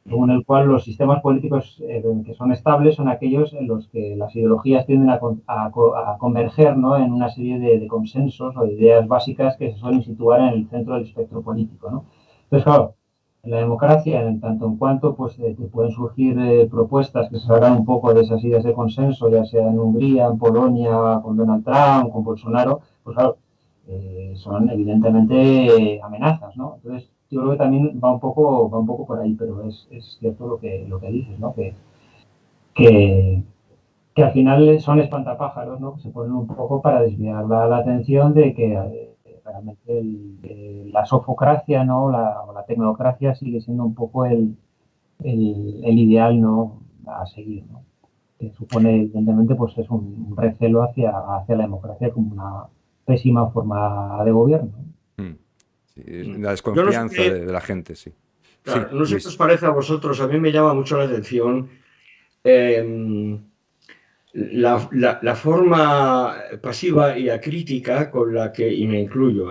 según el cual los sistemas políticos que son estables son aquellos en los que las ideologías tienden a converger, ¿no?, en una serie de consensos o de ideas básicas que se suelen situar en el centro del espectro político, ¿no? Entonces, claro, en la democracia, en tanto en cuanto pues, te pueden surgir propuestas que se salgan un poco de esas ideas de consenso, ya sea en Hungría, en Polonia, con Donald Trump, con Bolsonaro, pues claro, son evidentemente amenazas, ¿no? Entonces, yo creo que también va un poco por ahí, pero es cierto lo que dices, ¿no? Que al final son espantapájaros, ¿no? Que se ponen un poco para desviar la atención de que realmente la sofocracia, ¿no?, o la tecnocracia sigue siendo un poco el ideal, ¿no?, a seguir, ¿no? Que supone, evidentemente, pues es un recelo hacia la democracia como una pésima forma de gobierno. Sí, la desconfianza de la gente, sí. Claro, sí, no sé qué os parece a vosotros, a mí me llama mucho la atención la forma pasiva y acrítica con la que, y me incluyo,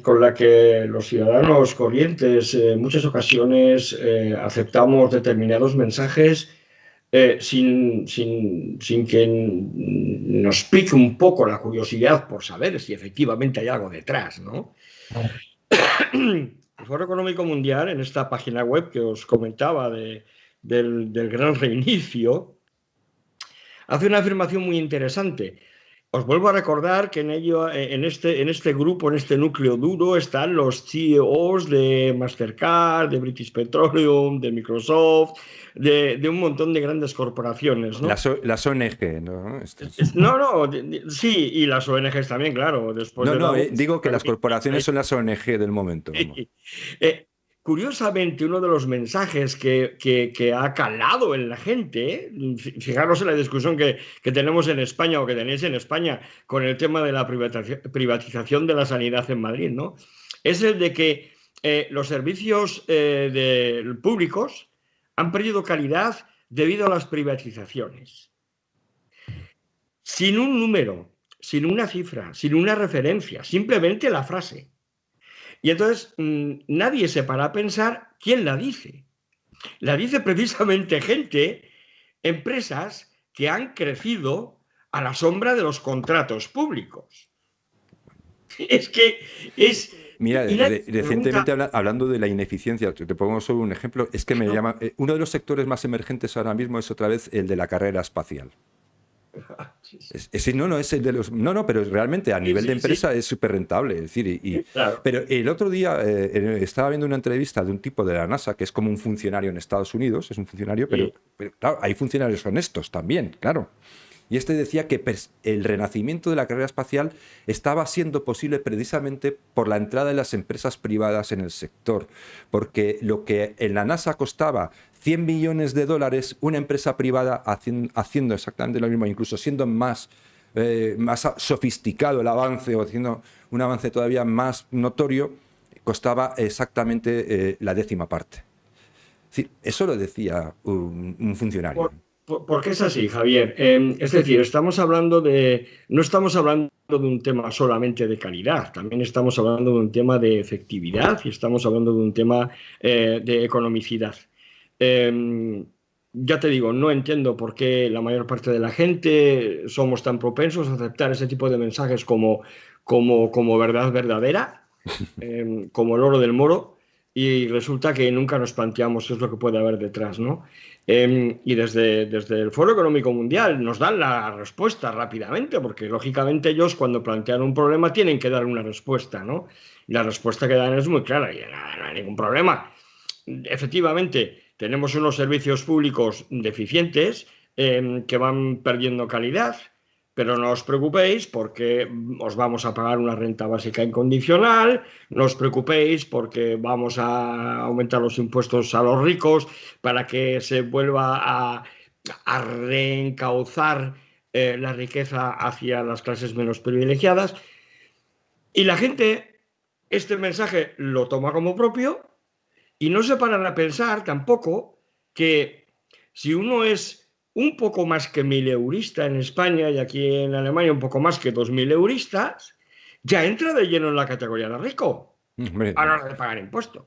con la que los ciudadanos corrientes en muchas ocasiones aceptamos determinados mensajes sin que nos pique un poco la curiosidad por saber si efectivamente hay algo detrás, ¿no? El Foro Económico Mundial, en esta página web que os comentaba del gran reinicio, hace una afirmación muy interesante. Os vuelvo a recordar que en este grupo, en este núcleo duro, están los CEOs de Mastercard, de British Petroleum, de Microsoft, de un montón de grandes corporaciones, ¿no? Las ONG, ¿no? Sí, y las ONGs también, claro. Digo que las corporaciones son las ONG del momento. curiosamente, uno de los mensajes que ha calado en la gente, fijaros en la discusión que tenemos en España o que tenéis en España con el tema de la privatización de la sanidad en Madrid, ¿no? Es el de que los servicios públicos han perdido calidad debido a las privatizaciones. Sin un número, sin una cifra, sin una referencia, simplemente la frase. Y entonces nadie se para a pensar quién la dice. La dice precisamente gente, empresas que han crecido a la sombra de los contratos públicos. Es que es... Mira, recientemente hablando de la ineficiencia, te pongo solo un ejemplo, es que me llama, uno de los sectores más emergentes ahora mismo es otra vez el de la carrera espacial. Pero realmente a nivel de empresa es súper rentable. Es decir, claro. Pero el otro día estaba viendo una entrevista de un tipo de la NASA que es como un funcionario en Estados Unidos, es un funcionario, pero claro, hay funcionarios honestos también, claro. Y este decía que el renacimiento de la carrera espacial estaba siendo posible precisamente por la entrada de las empresas privadas en el sector, porque lo que en la NASA costaba $100 millones, una empresa privada haciendo exactamente lo mismo, incluso siendo más sofisticado el avance o haciendo un avance todavía más notorio, costaba exactamente la 10ª parte. Es decir, eso lo decía un funcionario. Porque es así, Javier. Es decir, no estamos hablando de un tema solamente de calidad, también estamos hablando de un tema de efectividad y estamos hablando de un tema de economicidad. Ya te digo, no entiendo por qué la mayor parte de la gente somos tan propensos a aceptar ese tipo de mensajes como verdad verdadera, como el oro del moro, y resulta que nunca nos planteamos qué es lo que puede haber detrás, ¿no? Y desde el Foro Económico Mundial nos dan la respuesta rápidamente, porque lógicamente ellos cuando plantean un problema tienen que dar una respuesta, ¿no? Y la respuesta que dan es muy clara, y no hay ningún problema. Efectivamente, tenemos unos servicios públicos deficientes que van perdiendo calidad, pero no os preocupéis porque os vamos a pagar una renta básica incondicional, no os preocupéis porque vamos a aumentar los impuestos a los ricos para que se vuelva a reencauzar la riqueza hacia las clases menos privilegiadas. Y la gente este mensaje lo toma como propio y no se paran a pensar tampoco que si uno es un poco más que 1.000 eurista en España y aquí en Alemania un poco más que 2.000 euristas, ya entra de lleno en la categoría de rico a la hora de pagar impuestos.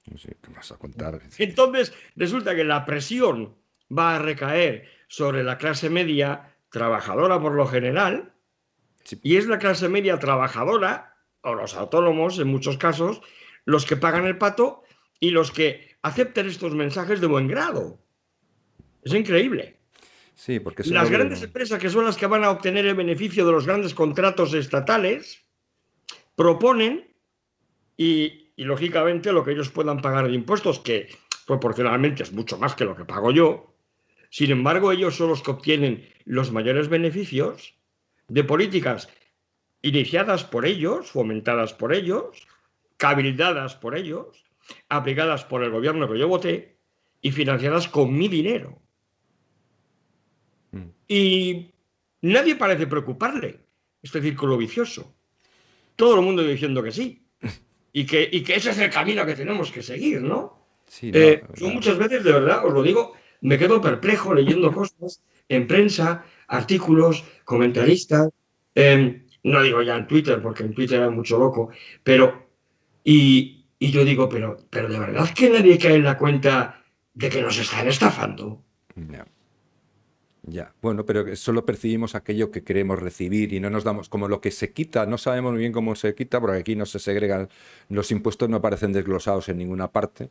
No sé qué vas a contar. Entonces resulta que la presión va a recaer sobre la clase media trabajadora por lo general, Sí. Y es la clase media trabajadora o los autónomos en muchos casos los que pagan el pato y los que aceptan estos mensajes de buen grado. Es increíble. Sí, porque Las grandes empresas, que son las que van a obtener el beneficio de los grandes contratos estatales, proponen y lógicamente lo que ellos puedan pagar de impuestos, que proporcionalmente es mucho más que lo que pago yo. Sin embargo, ellos son los que obtienen los mayores beneficios de políticas iniciadas por ellos, fomentadas por ellos, cabildadas por ellos, aplicadas por el gobierno que yo voté y financiadas con mi dinero. Y nadie parece preocuparle este círculo vicioso. Todo el mundo diciendo que sí. Y que ese es el camino que tenemos que seguir, ¿no? Sí, yo muchas veces, de verdad, os lo digo, me quedo perplejo leyendo cosas en prensa, artículos, comentaristas, no digo ya en Twitter, porque en Twitter hay mucho loco, pero, y yo digo, pero de verdad que nadie cae en la cuenta de que nos están estafando. No. Ya, bueno, pero solo percibimos aquello que queremos recibir y no nos damos, como lo que se quita, no sabemos muy bien cómo se quita, porque aquí no se segregan, los impuestos no aparecen desglosados en ninguna parte,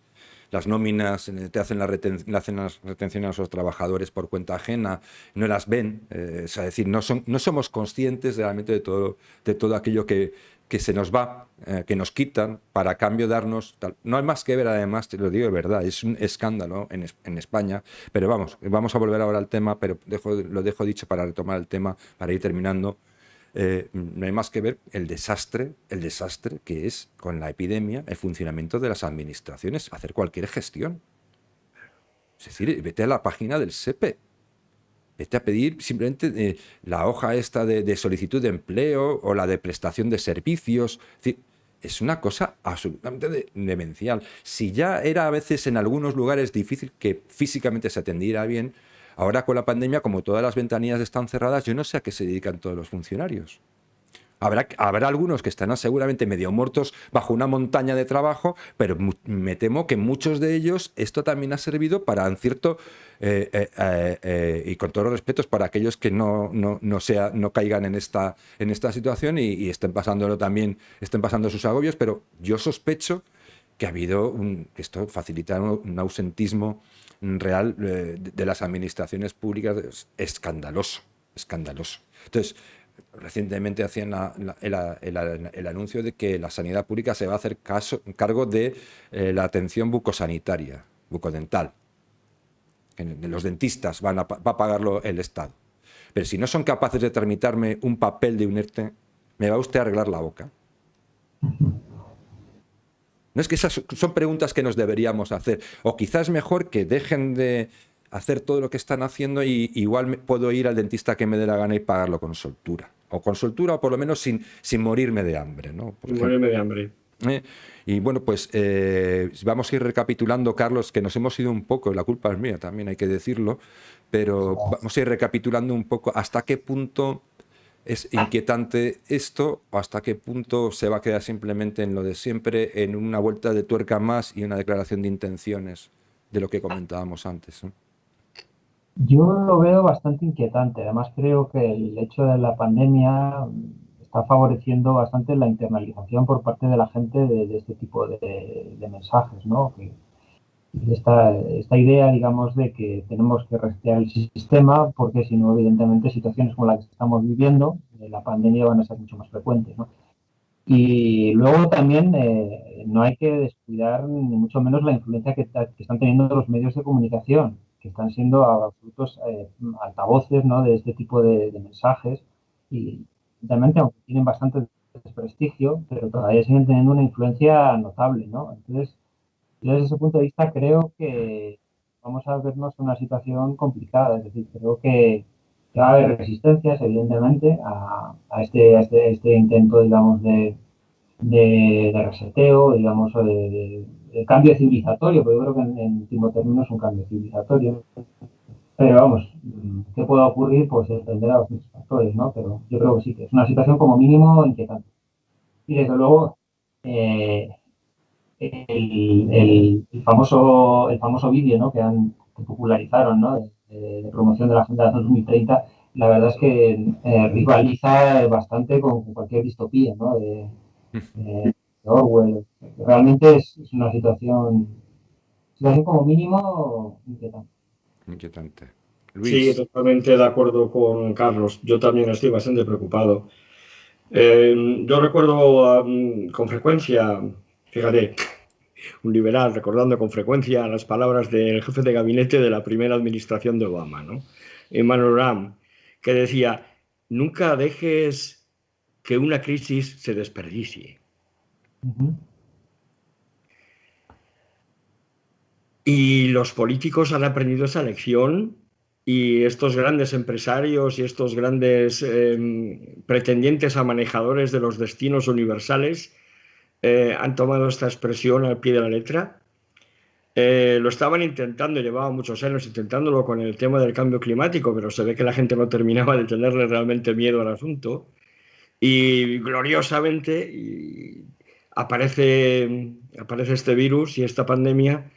las nóminas te hacen las retenciones a los trabajadores por cuenta ajena, no las ven, es decir, no somos conscientes realmente de todo aquello que se nos va, que nos quitan para a cambio darnos tal. No hay más que ver, además, te lo digo de verdad, es un escándalo en España, pero vamos a volver ahora al tema, pero lo dejo dicho para retomar el tema, para ir terminando. no hay más que ver el desastre que es con la epidemia el funcionamiento de las administraciones, hacer cualquier gestión. Es decir, vete a la página del SEPE, vete a pedir simplemente la hoja esta de solicitud de empleo o la de prestación de servicios. Es decir, es una cosa absolutamente demencial. Si ya era a veces en algunos lugares difícil que físicamente se atendiera bien, ahora con la pandemia, como todas las ventanillas están cerradas, yo no sé a qué se dedican todos los funcionarios. Habrá algunos que estarán seguramente medio muertos bajo una montaña de trabajo, pero me temo que muchos de ellos esto también ha servido para, en cierto, y con todos los respetos para aquellos que no caigan en esta situación y estén pasándolo también, estén pasando sus agobios, pero yo sospecho que ha habido que esto facilita un ausentismo real de las administraciones públicas escandaloso. Entonces, recientemente hacían el anuncio de que la sanidad pública se va a hacer cargo de la atención bucosanitaria, bucodental. Los dentistas va a pagarlo el Estado. Pero si no son capaces de tramitarme un papel de un ERTE, ¿me va usted a arreglar la boca? No, es que esas son preguntas que nos deberíamos hacer. O quizás mejor que dejen de hacer todo lo que están haciendo y igual puedo ir al dentista que me dé la gana y pagarlo con soltura. O con soltura o por lo menos sin morirme de hambre, ¿no? Morirme de hambre. Y bueno, pues vamos a ir recapitulando, Carlos, que nos hemos ido un poco, la culpa es mía también, hay que decirlo, pero vamos a ir recapitulando un poco hasta qué punto es inquietante esto o hasta qué punto se va a quedar simplemente en lo de siempre, en una vuelta de tuerca más y una declaración de intenciones de lo que comentábamos antes, ¿no? Yo lo veo bastante inquietante. Además, creo que el hecho de la pandemia está favoreciendo bastante la internalización por parte de la gente de este tipo de mensajes, ¿no? Esta idea, digamos, de que tenemos que resetear el sistema porque si no, evidentemente, situaciones como la que estamos viviendo, la pandemia van a ser mucho más frecuentes, ¿no? Y luego también no hay que descuidar ni mucho menos la influencia que están teniendo los medios de comunicación, que están siendo absolutos altavoces, ¿no?, de este tipo de mensajes y realmente, aunque tienen bastante desprestigio, pero todavía siguen teniendo una influencia notable, ¿no? Entonces, yo desde ese punto de vista creo que vamos a vernos en una situación complicada, es decir, creo que va a haber resistencias, evidentemente, a este intento, digamos, de reseteo, digamos, o de cambio civilizatorio, porque yo creo que en último término es un cambio civilizatorio. Pero vamos, ¿qué pueda ocurrir? Pues dependerá de los muchos factores, ¿no? Pero yo creo que sí, que es una situación como mínimo inquietante. Y desde luego, eh, el famoso vídeo, ¿no?, que popularizaron, ¿no?, de promoción de la Agenda 2030, la verdad es que rivaliza bastante con cualquier distopía, ¿no?, de Orwell. Realmente es una situación como mínimo inquietante. Inquietante. Sí, Luis. totalmente de acuerdo con Carlos. Yo también estoy bastante preocupado. Yo recuerdo con frecuencia, fíjate, un liberal recordando con frecuencia las palabras del jefe de gabinete de la primera administración de Obama, ¿no?, Emmanuel Graham, que decía: nunca dejes que una crisis se desperdicie. Y los políticos han aprendido esa lección y estos grandes empresarios y estos grandes pretendientes a manejadores de los destinos universales han tomado esta expresión al pie de la letra. Lo estaban intentando, llevaban muchos años intentándolo con el tema del cambio climático, pero se ve que la gente no terminaba de tenerle realmente miedo al asunto. Y gloriosamente aparece este virus y esta pandemia.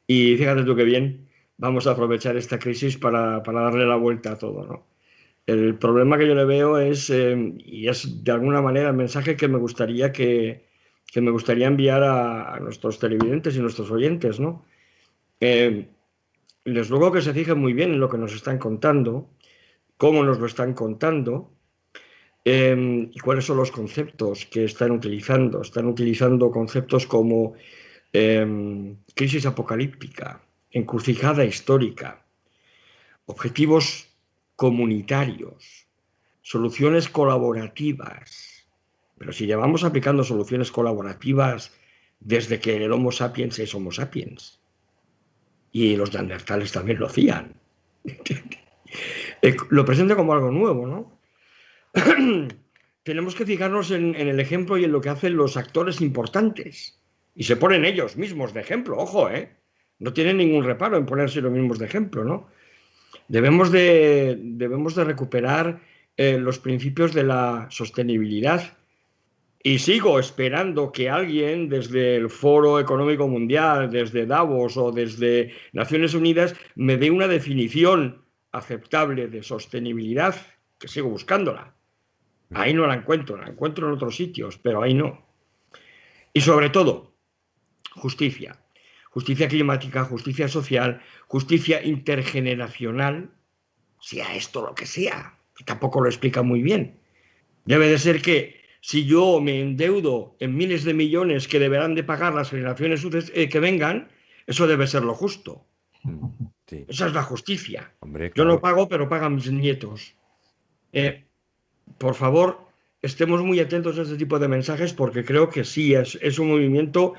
Y fíjate tú qué bien, vamos a aprovechar esta crisis para darle la vuelta a todo, ¿no? El problema que yo le veo es, y es de alguna manera el mensaje que me gustaría enviar a nuestros televidentes y nuestros oyentes, ¿no? Les ruego que se fijen muy bien en lo que nos están contando, cómo nos lo están contando, y cuáles son los conceptos que están utilizando. Están utilizando conceptos como crisis apocalíptica, encrucijada histórica, objetivos comunitarios, soluciones colaborativas. Pero si llevamos aplicando soluciones colaborativas desde que el Homo sapiens es Homo sapiens, y los neandertales también lo hacían, lo presenta como algo nuevo, ¿no? Tenemos que fijarnos en el ejemplo y en lo que hacen los actores importantes. Y se ponen ellos mismos de ejemplo, ojo, ¿eh? No tienen ningún reparo en ponerse los mismos de ejemplo, ¿no? Debemos de recuperar los principios de la sostenibilidad. Y sigo esperando que alguien desde el Foro Económico Mundial, desde Davos o desde Naciones Unidas me dé una definición aceptable de sostenibilidad, que sigo buscándola. Ahí no la encuentro en otros sitios, pero ahí no. Y sobre todo, justicia. Justicia climática, justicia social, justicia intergeneracional, sea esto lo que sea, que tampoco lo explica muy bien. Debe de ser que si yo me endeudo en miles de millones que deberán de pagar las generaciones que vengan, eso debe ser lo justo. Sí. Esa es la justicia. Hombre, Yo claro. no pago, pero pagan mis nietos. Por favor, estemos muy atentos a este tipo de mensajes porque creo que sí, es un movimiento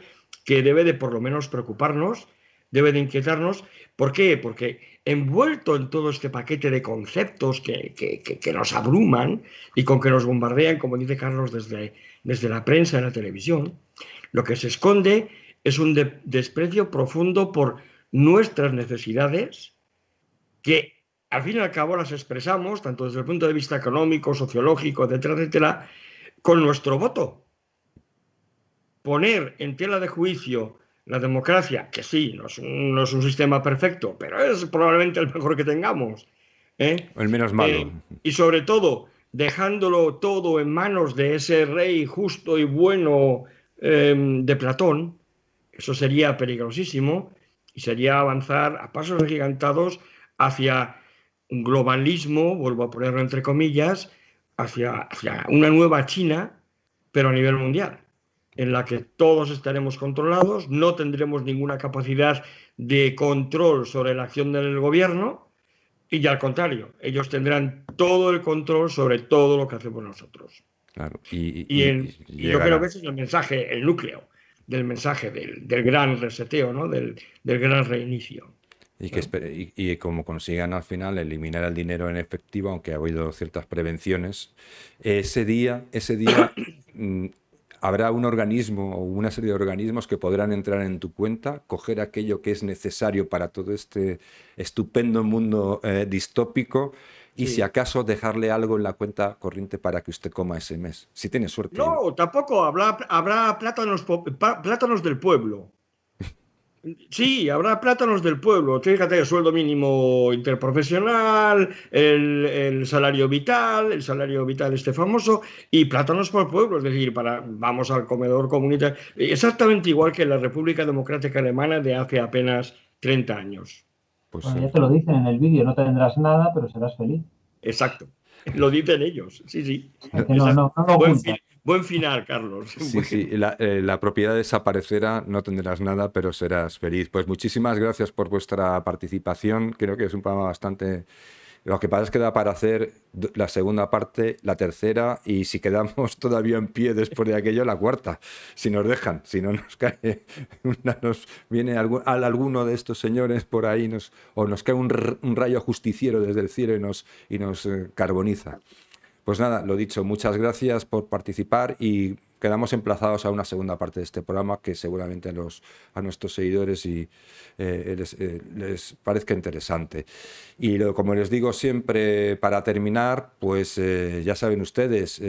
que debe de por lo menos preocuparnos, debe de inquietarnos. ¿Por qué? Porque envuelto en todo este paquete de conceptos que nos abruman y con que nos bombardean, como dice Carlos, desde la prensa y la televisión, lo que se esconde es un desprecio profundo por nuestras necesidades que al fin y al cabo las expresamos, tanto desde el punto de vista económico, sociológico, etcétera, etcétera, con nuestro voto. Poner en tela de juicio la democracia, que sí, no es un sistema perfecto, pero es probablemente el mejor que tengamos. El menos malo. Y sobre todo, dejándolo todo en manos de ese rey justo y bueno de Platón, eso sería peligrosísimo y sería avanzar a pasos agigantados hacia un globalismo, vuelvo a ponerlo entre comillas, hacia una nueva China, pero a nivel mundial, en la que todos estaremos controlados, no tendremos ninguna capacidad de control sobre la acción del gobierno y al contrario, ellos tendrán todo el control sobre todo lo que hacemos nosotros. Claro. Y yo creo que ese es el mensaje, el núcleo del mensaje del gran reseteo, ¿no? del gran reinicio. Y como consigan al final eliminar el dinero en efectivo, aunque ha habido ciertas prevenciones, ese día habrá un organismo o una serie de organismos que podrán entrar en tu cuenta, coger aquello que es necesario para todo este estupendo mundo distópico y si acaso dejarle algo en la cuenta corriente para que usted coma ese mes, si tiene suerte. No, tampoco, habrá plátanos del pueblo. Sí, habrá plátanos del pueblo. Fíjate, sueldo mínimo interprofesional, el salario vital este famoso, y plátanos por pueblo, es decir, vamos al comedor comunitario, exactamente igual que en la República Democrática Alemana de hace apenas 30 años. Pues bueno, ya te lo dicen en el vídeo, no tendrás nada, pero serás feliz. Exacto, lo dicen ellos, sí. No Buen final, Carlos. Sí, la propiedad desaparecerá, no tendrás nada, pero serás feliz. Pues muchísimas gracias por vuestra participación. Creo que es un programa bastante... Lo que pasa es que da para hacer la segunda parte, la tercera, y si quedamos todavía en pie después de aquello, la cuarta, si nos dejan. Si no nos cae, nos viene alguno de estos señores por ahí, o nos cae un rayo justiciero desde el cielo y nos carboniza. Pues nada, lo dicho, muchas gracias por participar y quedamos emplazados a una segunda parte de este programa que seguramente a nuestros seguidores les parezca interesante. Y como les digo siempre, para terminar, pues ya saben ustedes,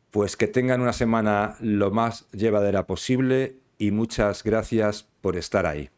pues que tengan una semana lo más llevadera posible y muchas gracias por estar ahí.